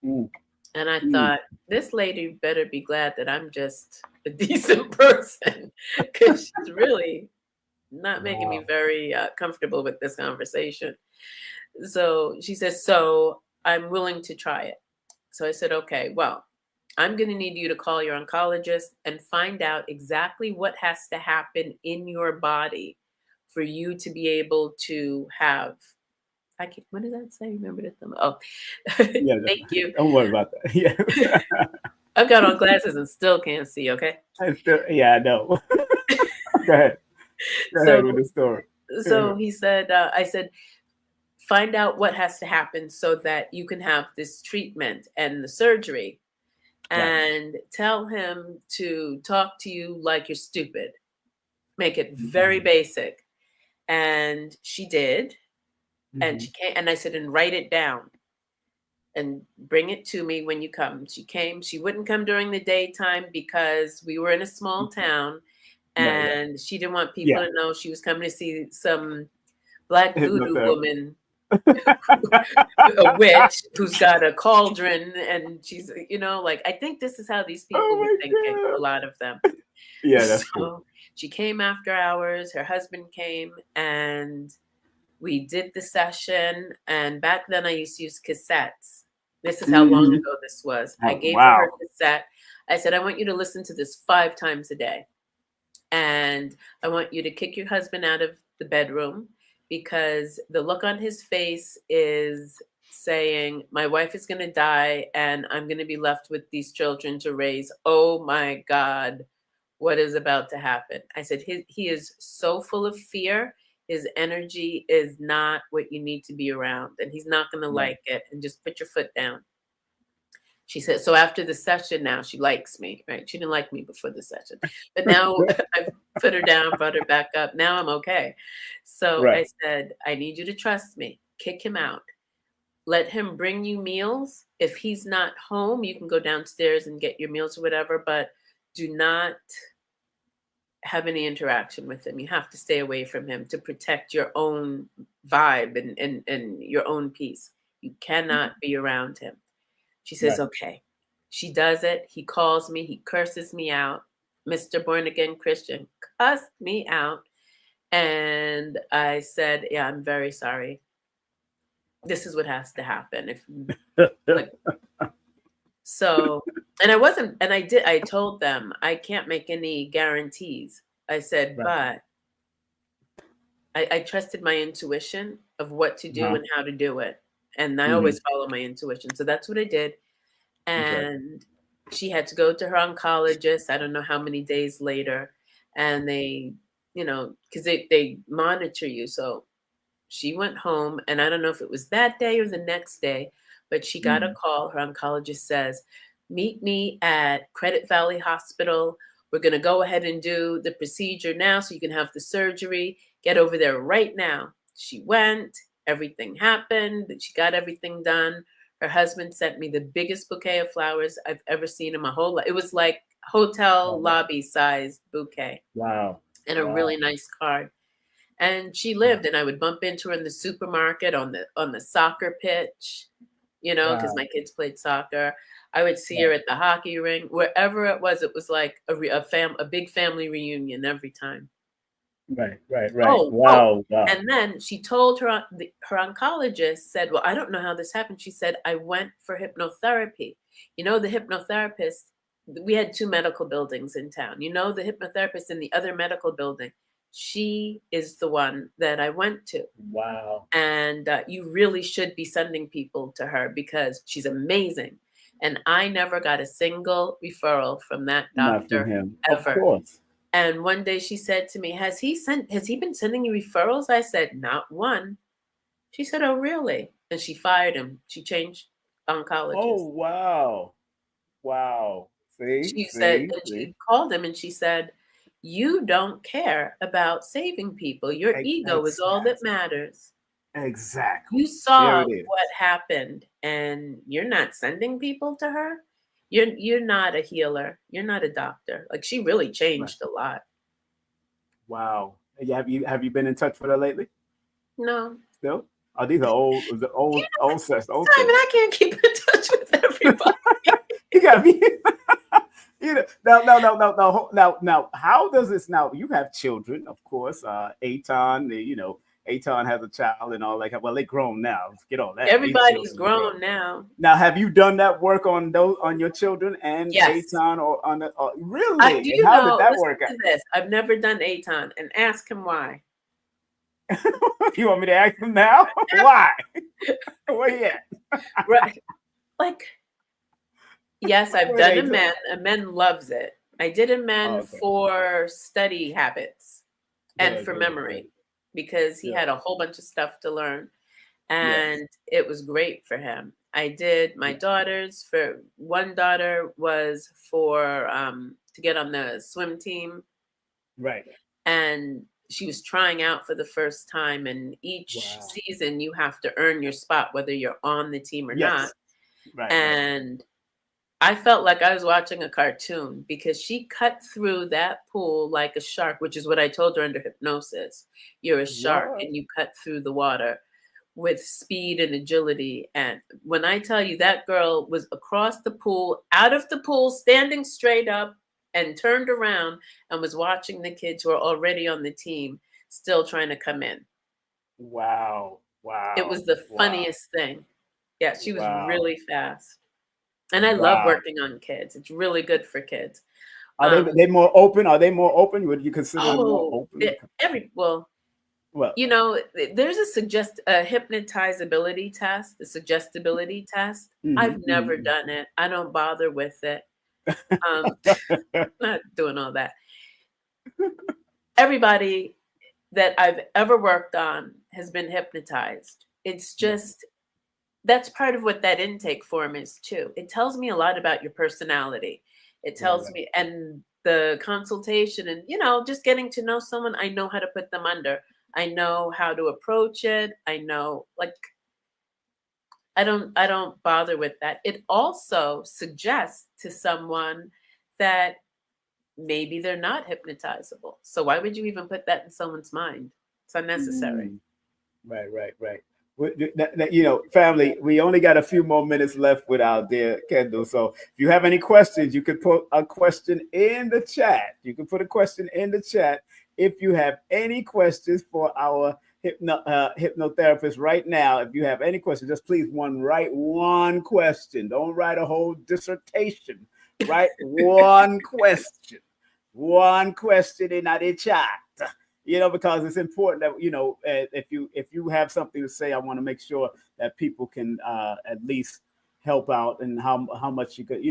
And I thought, this lady better be glad that I'm just a decent person because she's really not making me very comfortable with this conversation. So she says, "So I'm willing to try it." So I said, "Okay, well, I'm going to need you to call your oncologist and find out exactly what has to happen in your body for you to be able to have." What does that say? Remember the thumb? Oh, thank you. Don't worry about that. Yeah. I've got on glasses and still can't see. Okay. I know. Go ahead. Go ahead with the story. So he said, I said, "Find out what has to happen so that you can have this treatment and the surgery. And tell him to talk to you like you're stupid. Make it very basic." And she did. And she came, and I said, "And write it down and bring it to me when you come." She came. She wouldn't come during the daytime because we were in a small town and she didn't want people to know she was coming to see some black voodoo woman, a witch who's got a cauldron, and she's, like, I think this is how these people were thinking, a lot of them. Yeah, that's cool. She came after hours. Her husband came, and we did the session. And back then I used to use cassettes. This is how long ago this was. I gave her a cassette. I said, "I want you to listen to this 5 times a day. And I want you to kick your husband out of the bedroom because the look on his face is saying, my wife is going to die and I'm going to be left with these children to raise. Oh my God, what is about to happen?" I said, he is so full of fear. His energy is not what you need to be around, and he's not going to like it. And just put your foot down. She said, so after the session now, she likes me, right? She didn't like me before the session. But now I've put her down, brought her back up. Now I'm okay. So I said, "I need you to trust me. Kick him out. Let him bring you meals. If he's not home, you can go downstairs and get your meals or whatever, but do not have any interaction with him. You have to stay away from him to protect your own vibe and your own peace. You cannot be around him." She says, "Okay." She does it. He calls me. He curses me out. Mr. Born Again Christian cussed me out. And I said, yeah, I'm very sorry. This is what has to happen. If like, so, and I told them I can't make any guarantees. I said, but I trusted my intuition of what to do and how to do it. And I always follow my intuition. So that's what I did. And she had to go to her oncologist, I don't know how many days later. And they, because they monitor you. So she went home, and I don't know if it was that day or the next day, but she got a call. Her oncologist says, meet me at Credit Valley Hospital. We're going to go ahead and do the procedure now so you can have the surgery. Get over there right now. She went, everything happened, she got everything done. Her husband sent me the biggest bouquet of flowers I've ever seen in my whole life. It was like hotel lobby sized bouquet. Wow. And a really nice card. And she lived, and I would bump into her in the supermarket, on the soccer pitch, because my kids played soccer. I would see her at the hockey rink, wherever it was like a big family reunion every time. Right. Oh, wow. And then she told her oncologist said, well, I don't know how this happened. She said, I went for hypnotherapy. The hypnotherapist, we had 2 medical buildings in town. The hypnotherapist in the other medical building, she is the one that I went to. Wow. And you really should be sending people to her because she's amazing. And I never got a single referral from that doctor. Not from him. Ever. Of course. And one day she said to me, has he been sending you referrals? I said, not one. She said, oh, really? And she fired him. She changed oncologists. Oh, wow. She called him and she said, you don't care about saving people. Your ego is all that matters. Exactly. You saw what happened, and you're not sending people to her. You're not a healer. You're not a doctor. Like, she really changed a lot. Wow. Have you been in touch with her lately? No. Still? Oh, these are old sets. Simon, I can't keep in touch with everybody. You got me. Now, how does this now? You have children, of course. Aton, Aton has a child and all that. Well, they're grown now. Get all that. Everybody's grown now. Now, have you done that work on your children and Aton, or on the? Really? How did that work out? I've never done Aton, and ask him why. You want me to ask him now? Why? Where you at? Right. Like, yes, I've done a men. A men loves it. I did a men for study habits and for memory, because he had a whole bunch of stuff to learn, and it was great for him. I did my daughters. For one daughter was for to get on the swim team. Right. And she was trying out for the first time, and each season you have to earn your spot, whether you're on the team or not. Right. And I felt like I was watching a cartoon, because she cut through that pool like a shark, which is what I told her under hypnosis. You're a shark and you cut through the water with speed and agility. And when I tell you, that girl was across the pool, out of the pool, standing straight up, and turned around and was watching the kids who are already on the team still trying to come in. Wow. It was the funniest thing. Yeah, she was really fast. And I love working on kids. It's really good for kids. Are they more open? Are they more open? Would you consider them more open? There's a hypnotizability test, a suggestibility test. I've never done it. I don't bother with it. Not doing all that. Everybody that I've ever worked on has been hypnotized. It's just, that's part of what that intake form is too. It tells me a lot about your personality. It tells me, and the consultation, and just getting to know someone, I know how to put them under. I know how to approach it. I know, like, I don't bother with that. It also suggests to someone that maybe they're not hypnotizable. So why would you even put that in someone's mind? It's unnecessary. Right. Family, we only got a few more minutes left with our dear Kendall. So if you have any questions, you could put a question in the chat. if you have any questions for our hypnotherapist right now, if you have any questions, just please write one question. Don't write a whole dissertation. Write one question. One question in the chat. Because it's important that, if you have something to say, I want to make sure that people can at least help out, and how much you could,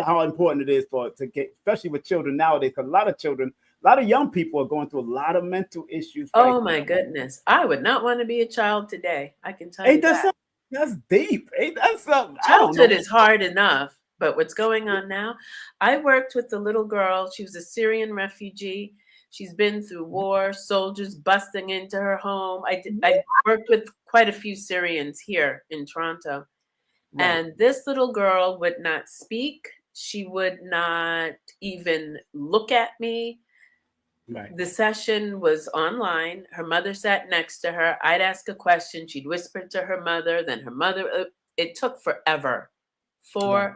how important it is to get, especially with children nowadays, because a lot of young people are going through a lot of mental issues. Oh my goodness. I would not want to be a child today. I can tell you that. That's deep. Ain't that something? Childhood is hard enough, but what's going on now? I worked with a little girl. She was a Syrian refugee. She's been through war, soldiers busting into her home. I worked with quite a few Syrians here in Toronto. Right. And this little girl would not speak. She would not even look at me. Right. The session was online. Her mother sat next to her. I'd ask a question. She'd whisper to her mother. Then her mother, it took forever. Right.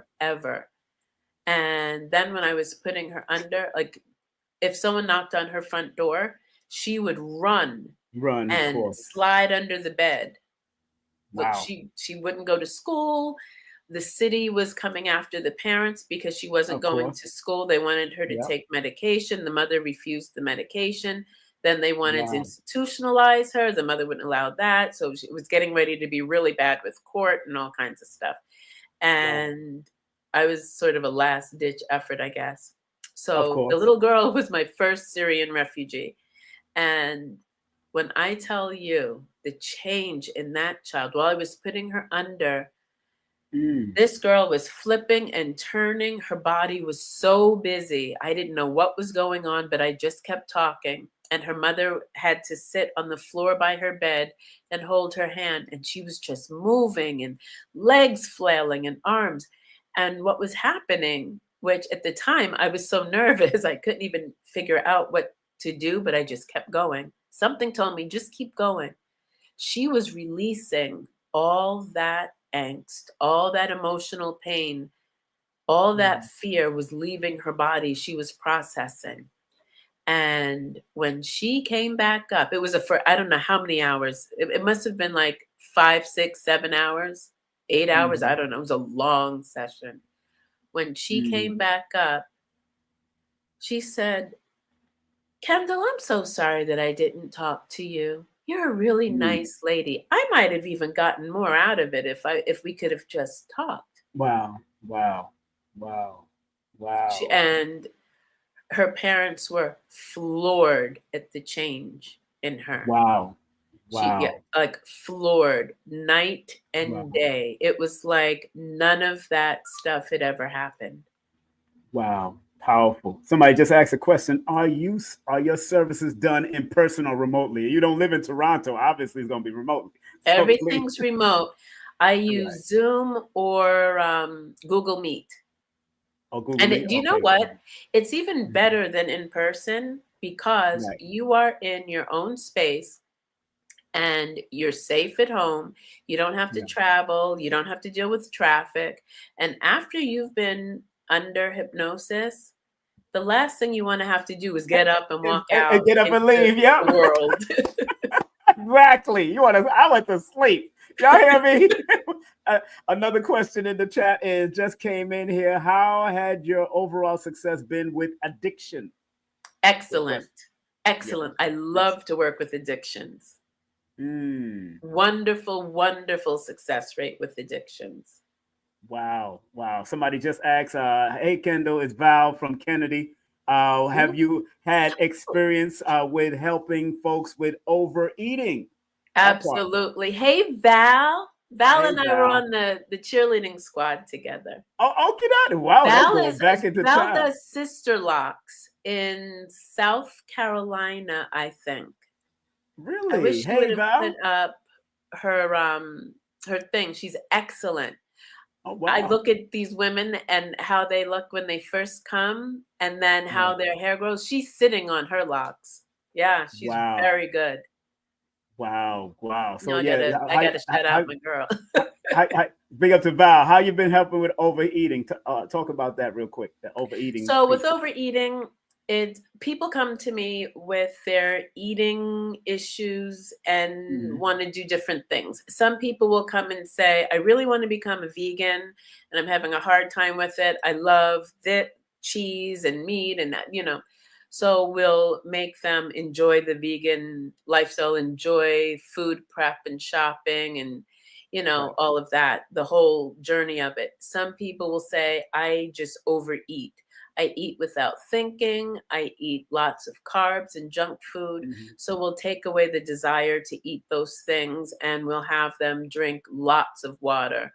And then when I was putting her under, like if someone knocked on her front door, she would run and slide under the bed. Wow. But she wouldn't go to school. The city was coming after the parents because she wasn't going to school. They wanted her to take medication. The mother refused the medication. Then they wanted to institutionalize her. The mother wouldn't allow that. So she was getting ready to be really bad with court and all kinds of stuff. And I was sort of a last ditch effort, I guess. So the little girl was my first Syrian refugee. And when I tell you the change in that child, while I was putting her under, this girl was flipping and turning. Her body was so busy. I didn't know what was going on, but I just kept talking. And her mother had to sit on the floor by her bed and hold her hand. And she was just moving and legs flailing and arms. And what was happening, which at the time I was so nervous, I couldn't even figure out what to do, but I just kept going. Something told me, just keep going. She was releasing all that angst, all that emotional pain, all that fear was leaving her body. She was processing. And when she came back up, it was I don't know how many hours. It must have been like 5, 6, 7 hours, 8 hours. I don't know. It was a long session. When she came back up, she said, Kendall, I'm so sorry that I didn't talk to you. You're a really nice lady. I might have even gotten more out of it if we could have just talked. Wow. And her parents were floored at the change in her. Wow. Like floored night and day. It was like none of that stuff had ever happened. Wow. Powerful. Somebody just asked a question. Are your services done in person or remotely? You don't live in Toronto. Obviously, it's going to be remotely. So everything's remote. I use Zoom or Google Meet. Oh, Google Meet. Do you know what? It's even better than in person because you are in your own space and you're safe at home. You don't have to travel. You don't have to deal with traffic. And after you've been under hypnosis, the last thing you want to have to do is get up and walk out and get up and leave. Yeah, world. Exactly. I went to sleep. Y'all hear me? Another question in the chat just came in here. How had your overall success been with addiction? Excellent. I love to work with addictions. Wonderful success rate with addictions. Wow. Somebody just asked, hey, Kendall, it's Val from Kennedy. Have you had experience with helping folks with overeating? Absolutely. Hey, Val. Val and I were on the cheerleading squad together. Oh, get out of it. Wow. Val does Sister Locks in South Carolina, I think. Really? I wish she would have put up her thing. She's excellent. Oh, wow. I look at these women and how they look when they first come and then how their hair grows. She's sitting on her locks. Yeah, she's very good. Wow. So I gotta shut out my girl. Big up to Val. How you been helping with overeating? Talk about that real quick. The overeating. So with overeating, People come to me with their eating issues and want to do different things. Some people will come and say, I really want to become a vegan and I'm having a hard time with it. I love that cheese and meat and that, So we'll make them enjoy the vegan lifestyle, enjoy food prep and shopping and, all of that, the whole journey of it. Some people will say, I just overeat. I eat without thinking. I eat lots of carbs and junk food. So we'll take away the desire to eat those things and we'll have them drink lots of water.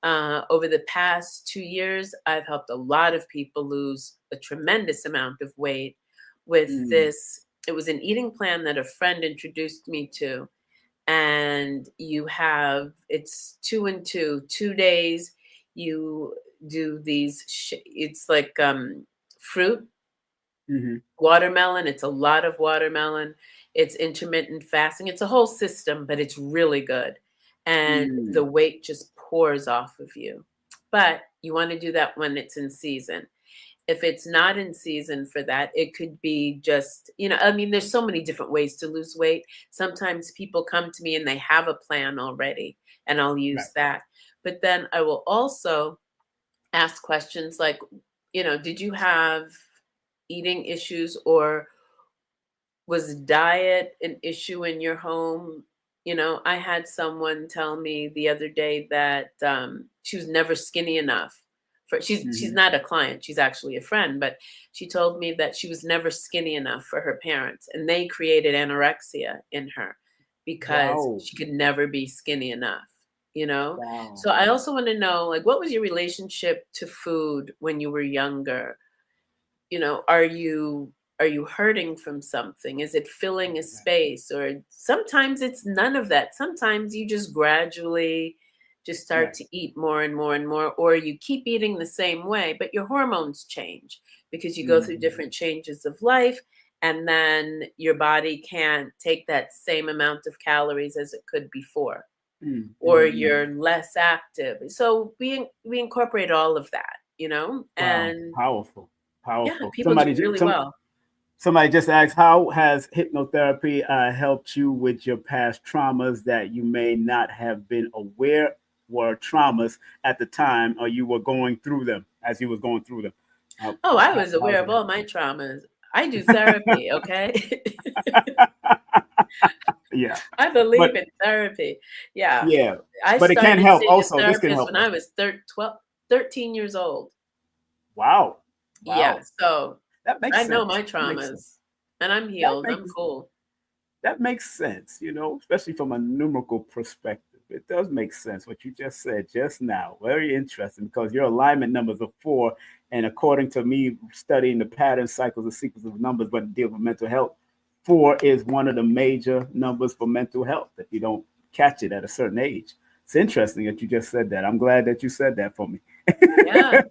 Over the past 2 years, I've helped a lot of people lose a tremendous amount of weight with this. It was an eating plan that a friend introduced me to. And it's 2 and 2, 2 days. You do these, it's like fruit, watermelon. It's a lot of watermelon. It's intermittent fasting. It's a whole system, but it's really good. And the weight just pours off of you. But you want to do that when it's in season. If it's not in season for that, it could be just, there's so many different ways to lose weight. Sometimes people come to me and they have a plan already, and I'll use that. But then I will also ask questions like, did you have eating issues or was diet an issue in your home? I had someone tell me the other day that she was never skinny enough. She's not a client, she's actually a friend, but she told me that she was never skinny enough for her parents, and they created anorexia in her because she could never be skinny enough. So I also want to know, like, what was your relationship to food when you were younger? Are you hurting from something? Is it filling a space? Or sometimes it's none of that. Sometimes you just gradually just start to eat more and more and more, or you keep eating the same way, but your hormones change because you go through different changes of life, and then your body can't take that same amount of calories as it could before. Or you're less active. So we incorporate all of that, and powerful. Yeah, people do really well. Somebody just asked, how has hypnotherapy helped you with your past traumas that you may not have been aware were traumas at the time, or you were going through them as you was going through them? I was aware of all my traumas. I do therapy, okay? Yeah. I believe in therapy. Yeah. Yeah. I but it can started help seeing a also. This can help. therapist when I was 13 years old. Wow. Yeah. So that makes I sense. know my traumas and I'm healed. I'm cool. That makes sense, especially from a numerical perspective. It does make sense what you just said just now. Very interesting, because your alignment numbers are 4. And according to me studying the patterns, cycles, and sequence of numbers, but deal with mental health, 4 is one of the major numbers for mental health if you don't catch it at a certain age. It's interesting that you just said that. I'm glad that you said that for me. Yeah.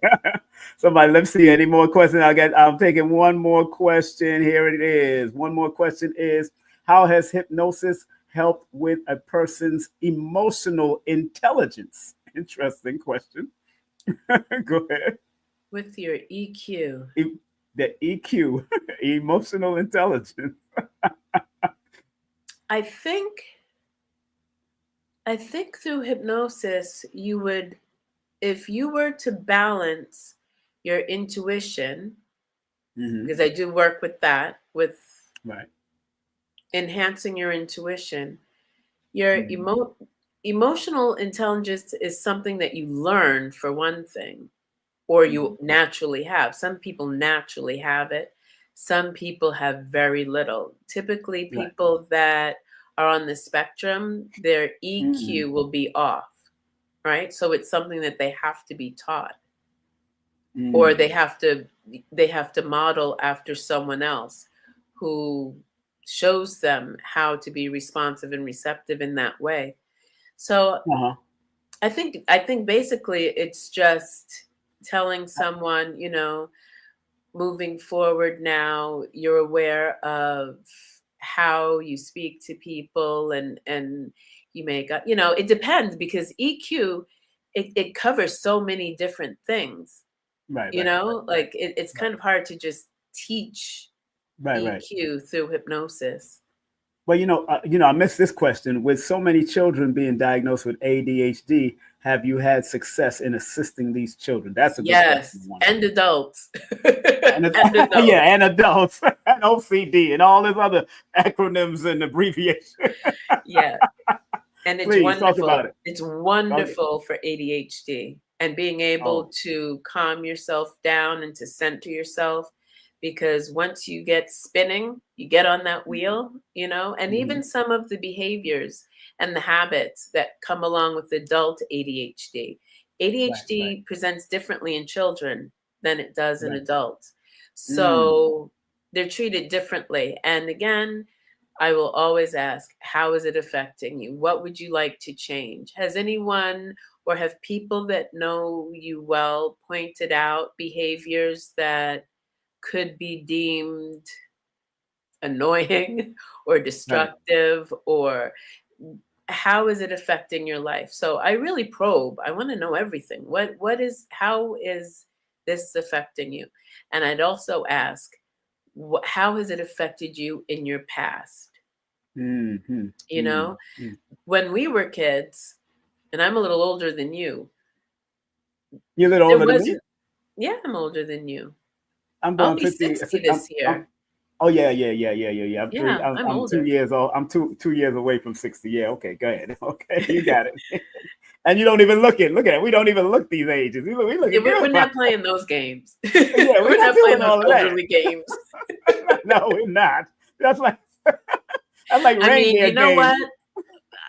Somebody, let's see any more questions. I'm taking one more question. Here it is. One more question is, how has hypnosis helped with a person's emotional intelligence? Interesting question. Go ahead. With your EQ. The EQ, emotional intelligence. I think through hypnosis, you would, if you were to balance your intuition, because I do work with that, with enhancing your intuition, your emotional intelligence is something that you learn, for one thing, or you naturally have. Some people naturally have it. Some people have very little. Typically, people that are on the spectrum, their EQ will be off, right? So it's something that they have to be taught, or they have to model after someone else who shows them how to be responsive and receptive in that way. So I think basically it's just telling someone, moving forward now, you're aware of how you speak to people, and you make up, it depends, because EQ, it covers so many different things, like it's kind of hard to just teach Right. EQ through hypnosis. Well, I missed this question. With so many children being diagnosed with ADHD, have you had success in assisting these children? That's a good question. And adults. And adults. Yeah, and adults, and OCD, and all these other acronyms and abbreviations. Yeah, and it's Please, wonderful. talk about it. It's wonderful for ADHD, and being able to calm yourself down and to center yourself. Because once you get spinning, you get on that wheel, and even some of the behaviors and the habits that come along with adult ADHD. ADHD presents differently in children than it does in adults. So they're treated differently. And again, I will always ask, how is it affecting you? What would you like to change? Has anyone or have people that know you well pointed out behaviors that could be deemed annoying or destructive, or how is it affecting your life? So I really probe. I want to know everything. How is this affecting you? And I'd also ask, how has it affected you in your past? When we were kids, and I'm a little older than you. You're a little older than me? Yeah, I'm older than you. I'll be 60 this year. Yeah. I'm 2 years old. I'm 2 years away from 60. Yeah. Okay. Go ahead. Okay, you got it. And you don't even look at it. We don't even look these ages. We're not playing those games. Yeah, we're not playing all those that. elderly games. No, we're not. That's like reindeer you know games.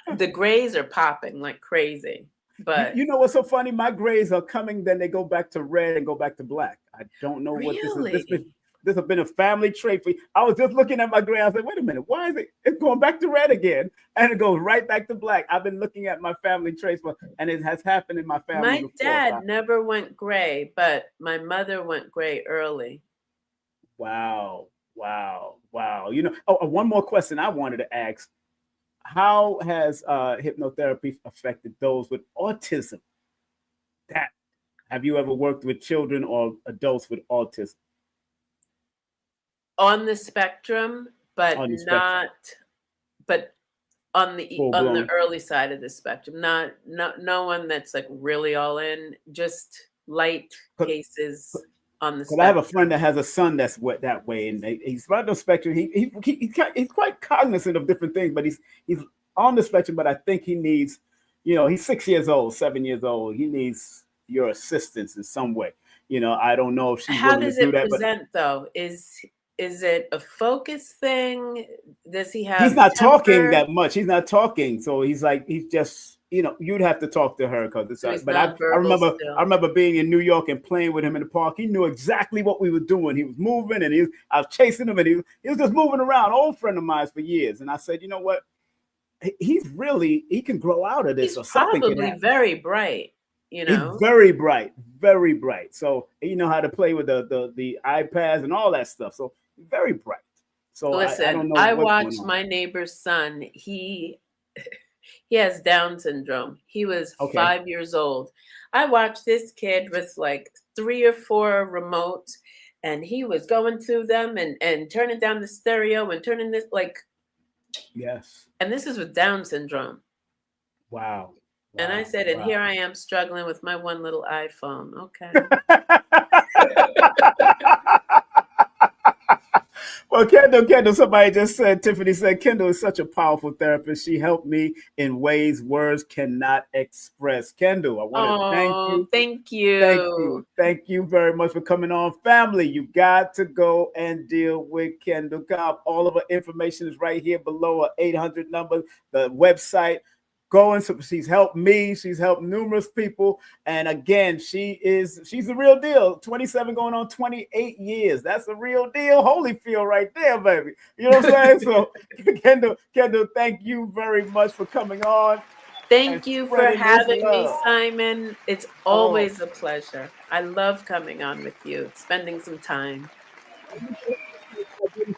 what? The grays are popping like crazy. But you know what's so funny? My grays are coming, then they go back to red and go back to black. I don't know what this is. This has been a family trait for you. I was just looking at my gray. I said, wait a minute, why is it's going back to red again? And it goes right back to black. I've been looking at my family traits, and it has happened in my family. My dad never went gray, but my mother went gray early. Wow. One more question I wanted to ask. How has hypnotherapy affected those with autism? Have you ever worked with children or adults with autism? On the spectrum, but on the early side of the spectrum. No one that's like really all in, just light cases on the spectrum. I have a friend that has a son that's that way, and he's right on the spectrum. He's quite cognizant of different things, but he's on the spectrum. But I think he needs, he's 6 years old, 7 years old. He needs your assistance in some way. I don't know if she's willing to do that. How does it present, though? Is it a focus thing? Does he have? He's not talking that much. He's not talking, so he's just. You'd have to talk to her because it's. So but I remember being in New York and playing with him in the park. He knew exactly what we were doing. He was moving, and I was chasing him, and he was just moving around. Old friend of mine for years, and I said, you know what? He can grow out of this. He's probably very bright. He's very bright, very bright. So he know how to play with the iPads and all that stuff. So very bright. So listen, I don't know. I watched my neighbor's son. He has Down syndrome. He was 5 years old. I watched this kid with like 3 or 4 remotes, and he was going through them and turning down the stereo and turning this like. Yes. And this is with Down syndrome. Wow. And I said, and here I am struggling with my one little iPhone. Okay. Well, Kendall, somebody just said, Tiffany said, Kendall is such a powerful therapist. She helped me in ways words cannot express. Kendall, I want to thank you. Thank you very much for coming on. Family, you got to go and deal with Kendell Cobb. All of her information is right here below, her 800 number, the website. She's helped me. She's helped numerous people. And again, she's the real deal. 27 going on 28 years. That's a real deal. Holyfield right there, baby. You know what I'm saying? So Kendall, thank you very much for coming on. Thank you for having me, Simon. It's always a pleasure. I love coming on with you, spending some time. 2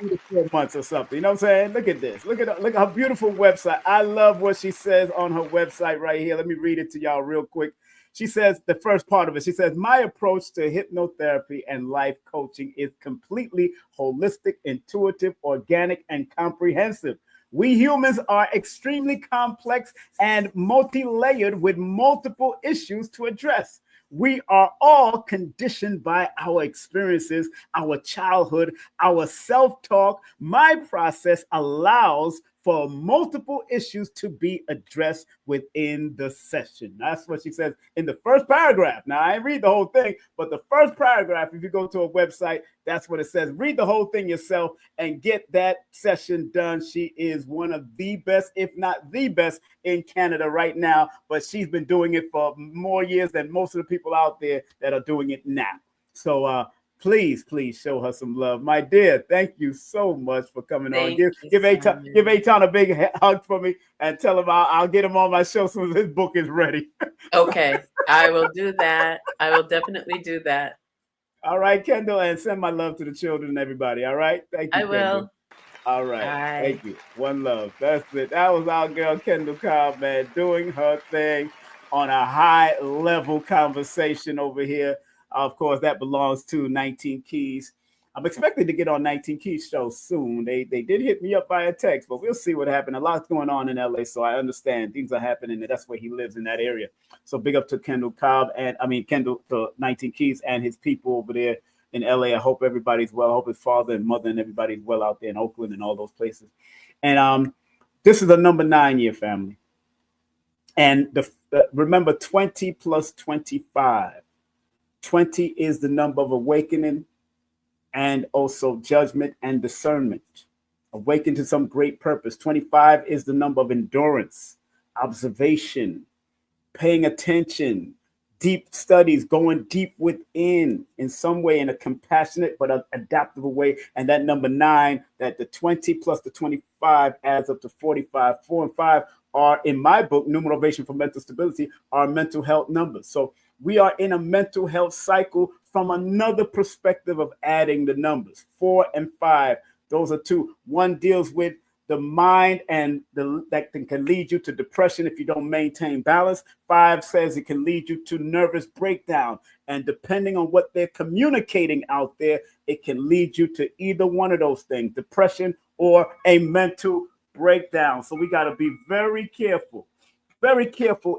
to 4 months or something. You know what I'm saying? Look at this. Look at her beautiful website. I love what she says on her website right here. Let me read it to y'all real quick. She says, the first part of it, she says, my approach to hypnotherapy and life coaching is completely holistic, intuitive, organic, and comprehensive. We humans are extremely complex and multi-layered with multiple issues to address. We are all conditioned by our experiences, our childhood, our self-talk. My process allows for multiple issues to be addressed within the session. That's what she says in the first paragraph. Now, I read the whole thing, but the first paragraph, if you go to a website, that's what it says. Read the whole thing yourself and get that session done. She is one of the best, if not the best, in Canada right now, but she's been doing it for more years than most of the people out there that are doing it now. So, please show her some love. My dear, thank you so much for coming on. Give Aton a big hug for me and tell him I'll get him on my show as soon as his book is ready. Okay, I will do that. I will definitely do that. All right, Kendall, and send my love to the children and everybody. All right? Thank you, I will. Kendall. All right. Thank you. One love. That's it. That was our girl, Kendell Cobb, man, doing her thing on a high-level conversation over here. Of course, that belongs to 19 Keys. I'm expected to get on 19 Keys show soon. They did hit me up via text, but we'll see what happened. A lot's going on in LA, so I understand things are happening, and that's where he lives in that area. So big up to Kendell Cobb Kendall to 19 Keys and his people over there in LA. I hope everybody's well. I hope his father and mother and everybody's well out there in Oakland and all those places. And this is a number 9 year family. And remember 20 plus 25. 20 is the number of awakening and also judgment and discernment. Awaken to some great purpose. 25 is the number of endurance, observation, paying attention, deep studies, going deep within in some way, in a compassionate but adaptable way. And that number 9, that the 20 plus the 25 adds up to 45. 4 and 5 are, in my book, Numerovation for Mental Stability, are mental health numbers. So we are in a mental health cycle from another perspective of adding the numbers. 4 and 5, those are 2. One deals with the mind and that can lead you to depression if you don't maintain balance. 5 says it can lead you to nervous breakdown. And depending on what they're communicating out there, it can lead you to either one of those things, depression or a mental breakdown. So we got to be very careful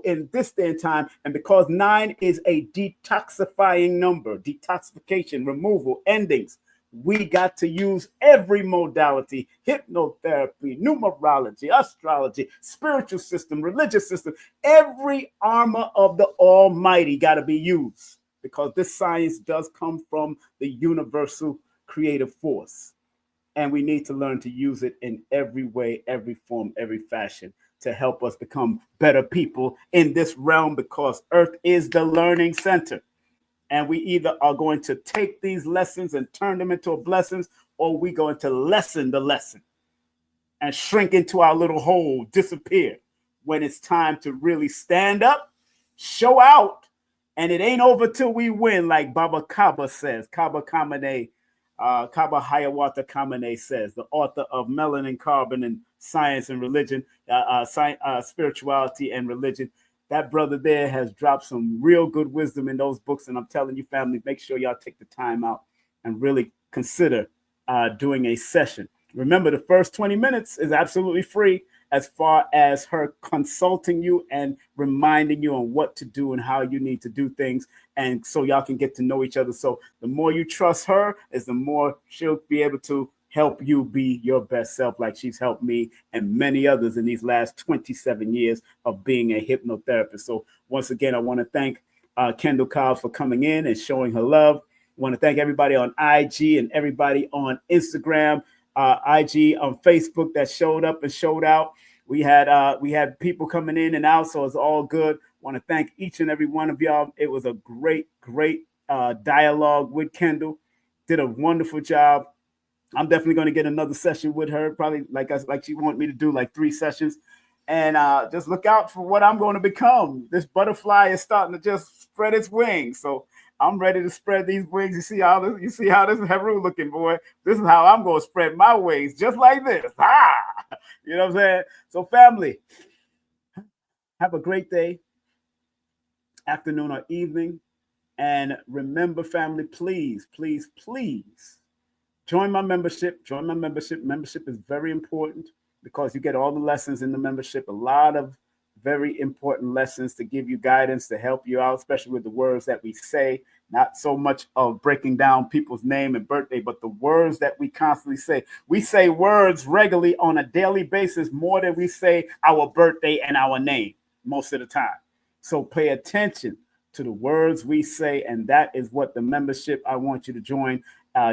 in this day and time. And because 9 is a detoxifying number, detoxification, removal, endings, we got to use every modality: hypnotherapy, numerology, astrology, spiritual system, religious system. Every armor of the Almighty got to be used, because this science does come from the universal creative force. And we need to learn to use it in every way, every form, every fashion, to help us become better people in this realm, because Earth is the learning center. And we either are going to take these lessons and turn them into blessings, or we're going to lessen the lesson and shrink into our little hole, disappear, when it's time to really stand up, show out. And it ain't over till we win, like Baba Kaba says. Kaba Hiawatha Kamene says, the author of Melanin, Carbon, and Science and Religion, Spirituality and Religion. That brother there has dropped some real good wisdom in those books. And I'm telling you, family, make sure y'all take the time out and really consider doing a session. Remember, the first 20 minutes is absolutely free, as far as her consulting you and reminding you on what to do and how you need to do things. And so y'all can get to know each other. So the more you trust her, is the more she'll be able to help you be your best self, like she's helped me and many others in these last 27 years of being a hypnotherapist. So once again, I want to thank Kendell Cobb for coming in and showing her love. I want to thank everybody on IG and everybody on Instagram, IG, on Facebook that showed up and showed out. We had people coming in and out, so it's all good. I want to thank each and every one of y'all. It was a great dialogue with Kendall. Did a wonderful job. I'm definitely going to get another session with her, probably like she wanted me to do, like 3 sessions. And just look out for what I'm going to become. This butterfly is starting to just spread its wings. So I'm ready to spread these wings. You see how this is Heru looking, boy. This is how I'm going to spread my wings, just like this. You know what I'm saying? So family, have a great day. afternoon or evening. And remember, family, please, please, please join my membership. Join my membership. Membership is very important because you get all the lessons in the membership, a lot of very important lessons to give you guidance, to help you out, especially with the words that we say. Not so much of breaking down people's name and birthday, but the words that we constantly say. We say words regularly on a daily basis more than we say our birthday and our name most of the time. So pay attention to the words we say, and that is what the membership I want you to join.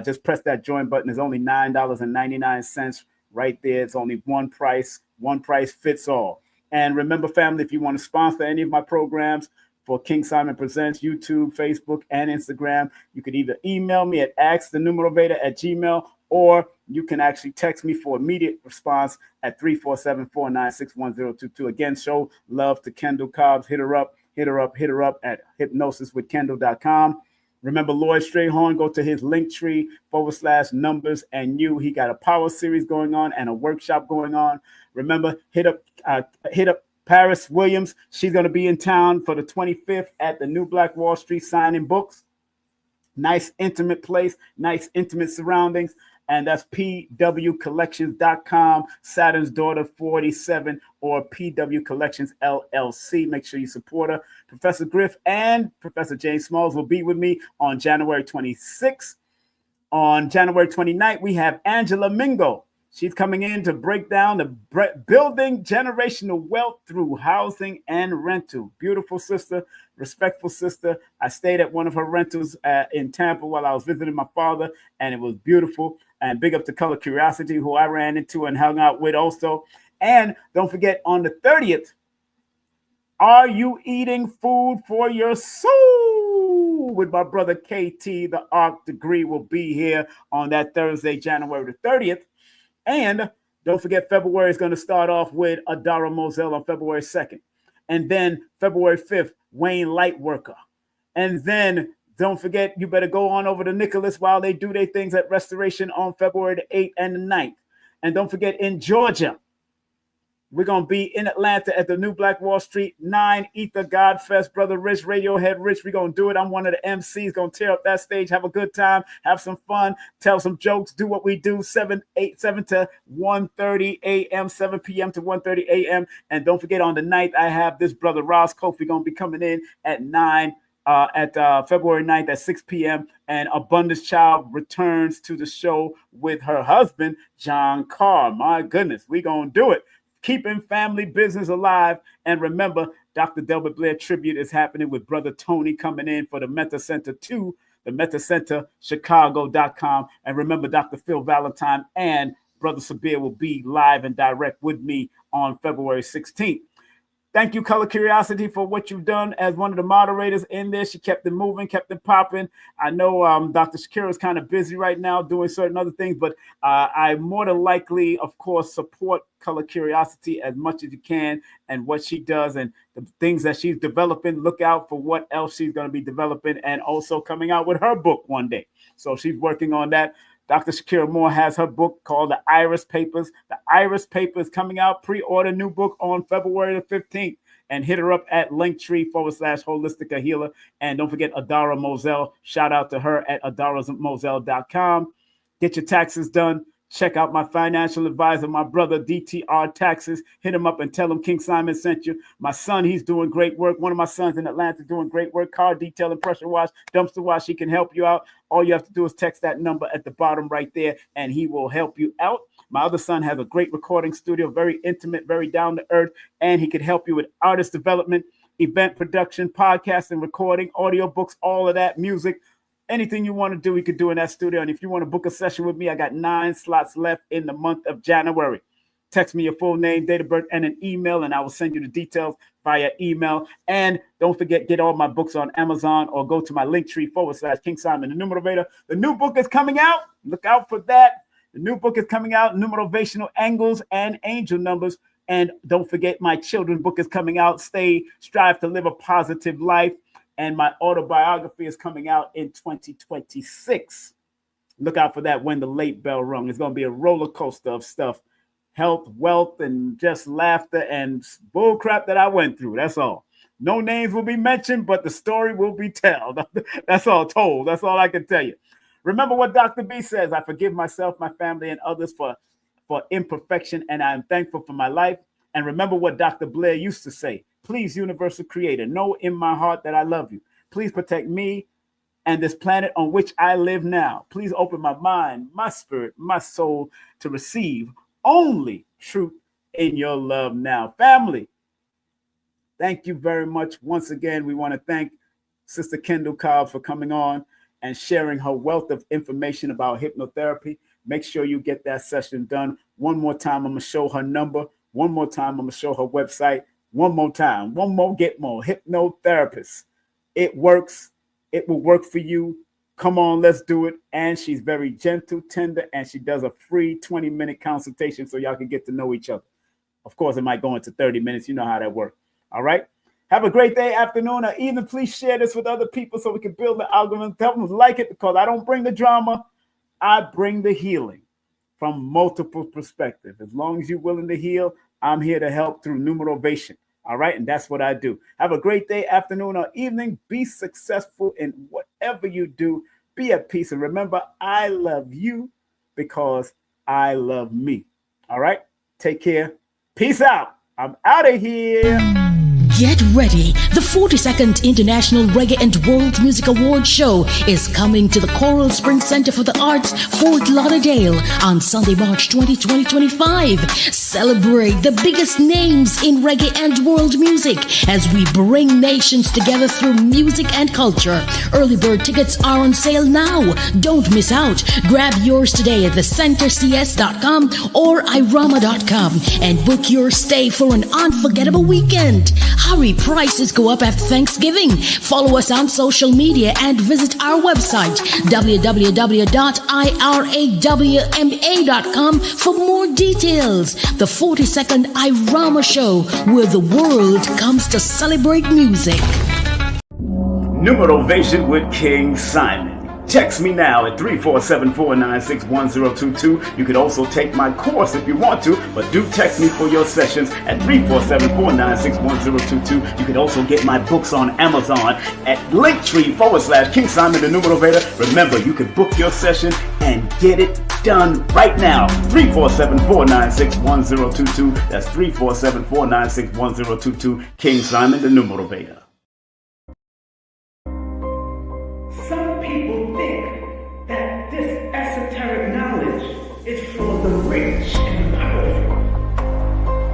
Just press that join button. It's only $9.99 right there. It's only one price fits all. And remember, family, if you want to sponsor any of my programs for King Simon Presents, YouTube, Facebook, and Instagram, you could either email me at askthenumerovator@gmail.com, or you can actually text me for immediate response at 347-496-1022. Again, show love to Kendell Cobb. Hit her up at hypnosiswithkendall.com. Remember Lloyd Strayhorn, go to his Linktree/numbers and you. He got a power series going on and a workshop going on. Remember, hit up Paris Williams. She's going to be in town for the 25th at the New Black Wall Street signing books. Nice intimate place, nice intimate surroundings. And that's pwcollections.com, Saturn's Daughter 47, or PW Collections LLC. Make sure you support her. Professor Griff and Professor James Smalls will be with me on January 26th. On January 29th, we have Angela Mingo. She's coming in to break down the building generational wealth through housing and rental. Beautiful sister, respectful sister. I stayed at one of her rentals in Tampa while I was visiting my father, and it was beautiful. And big up to Color Curiosity, who I ran into and hung out with also. And don't forget, on the 30th, are you eating food for your soul? With my brother KT, the ARC degree will be here on that Thursday, January the 30th. And don't forget, February is going to start off with Adara Moselle on February 2nd. And then February 5th, Wayne Lightworker. And then don't forget, you better go on over to Nicholas while they do their things at Restoration on February the 8th and the 9th. And don't forget, in Georgia, we're going to be in Atlanta at the New Black Wall Street 9 Ether God Fest. Brother Rich, Radiohead Rich, we're going to do it. I'm one of the MCs, going to tear up that stage, have a good time, have some fun, tell some jokes, do what we do, 7 to 1:30 a.m., 7 p.m. to 1:30 a.m. And don't forget, on the 9th, I have this brother Ross Kofi going to be coming in at February 9th at 6 p.m. And Abundance Child returns to the show with her husband, John Carr. My goodness, we're going to do it. Keeping family business alive. And remember, Dr. Delbert Blair tribute is happening with Brother Tony coming in for the Meta Center 2, the MetaCenterChicago.com. And remember, Dr. Phil Valentine and Brother Sabir will be live and direct with me on February 16th. Thank you, Color Curiosity, for what you've done as one of the moderators in this. She kept it moving, kept it popping. I know Dr. Shakira is kind of busy right now doing certain other things, but I more than likely, of course, support Color Curiosity as much as you can and what she does and the things that she's developing. Look out for what else she's going to be developing and also coming out with her book one day. So she's working on that. Dr. Shakira Moore has her book called The Iris Papers. The Iris Papers coming out. Pre-order new book on February the 15th. And hit her up at Linktree/Holistica Healer. And don't forget Adara Moselle. Shout out to her at adarasmoselle.com. Get your taxes done. Check out my financial advisor, my brother, DTR Taxes. Hit him up and tell him King Simon sent you. My son, he's doing great work. One of my sons in Atlanta doing great work. Car detailing, pressure wash, dumpster wash. He can help you out. All you have to do is text that number at the bottom right there, and he will help you out. My other son has a great recording studio, very intimate, very down to earth, and he could help you with artist development, event production, podcasting, recording, audiobooks, all of that, music. Anything you want to do, we could do in that studio. And if you want to book a session with me, I got 9 slots left in the month of January. Text me your full name, date of birth, and an email, and I will send you the details via email. And don't forget, get all my books on Amazon or go to my Linktree/King Simon the Numerovator. The new book is coming out. Look out for that. The new book is coming out, Numerovational Angles and Angel Numbers. And don't forget, my children's book is coming out, Strive to Live a Positive Life. And my autobiography is coming out in 2026. Look out for that when the late bell rung. It's going to be a roller coaster of stuff, health, wealth, and just laughter and bull crap that I went through. That's all. No names will be mentioned, but the story will be told. That's all told. That's all I can tell you. Remember what Dr. B says. I forgive myself, my family, and others for imperfection, and I am thankful for my life. And remember what Dr. Blair used to say. Please, universal creator, know in my heart that I love you. Please protect me and this planet on which I live now. Please open my mind, my spirit, my soul to receive only truth in your love now. Family, thank you very much. Once again, we want to thank Sister Kendell Cobb for coming on and sharing her wealth of information about hypnotherapy. Make sure you get that session done. One more time, I'm going to show her number. One more time, I'm going to show her website. One more time. One more, get more. Hypnotherapist. It works. It will work for you. Come on, let's do it. And she's very gentle, tender, and she does a free 20-minute consultation so y'all can get to know each other. Of course, it might go into 30 minutes. You know how that works. All right? Have a great day, afternoon, or evening. Please share this with other people so we can build the algorithm. Tell them to like it, because I don't bring the drama. I bring the healing from multiple perspectives. As long as you're willing to heal, I'm here to help through numerovation. All right? And that's what I do. Have a great day, afternoon, or evening. Be successful in whatever you do. Be at peace. And remember, I love you because I love me. All right? Take care. Peace out. I'm out of here. Get ready. The 42nd International Reggae and World Music Awards Show is coming to the Coral Springs Center for the Arts, Fort Lauderdale on Sunday, March 20, 2025. Celebrate the biggest names in reggae and world music as we bring nations together through music and culture. Early bird tickets are on sale now. Don't miss out. Grab yours today at thecentercs.com or irama.com and book your stay for an unforgettable weekend. Hurry, prices go up after Thanksgiving. Follow us on social media and visit our website, www.irawma.com, for more details. The 42nd Irama Show, where the world comes to celebrate music. Numerovation with King Simon. Text me now at 347-496-1022. You can also take my course if you want to, but do text me for your sessions at 347-496-1022. You can also get my books on Amazon at Linktr.ee/King Simon the Numerovator. Remember, you can book your session and get it done right now. 347-496-1022. That's 347-496-1022. King Simon the Numerovator. Some people think that this esoteric knowledge is for the rich and powerful,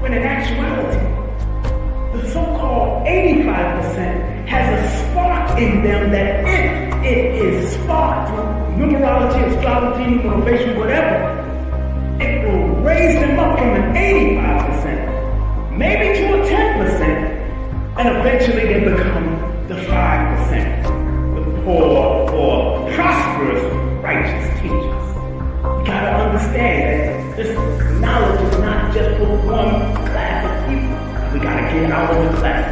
when in actuality, the so-called 85% has a spark in them that if it is sparked through numerology, astrology, motivation, whatever, it will raise them up from an 85%, maybe to a 10%, and eventually they become the 5%. Poor or prosperous righteous teachers. You gotta understand that this knowledge is not just for one class of people. We gotta get out of the class.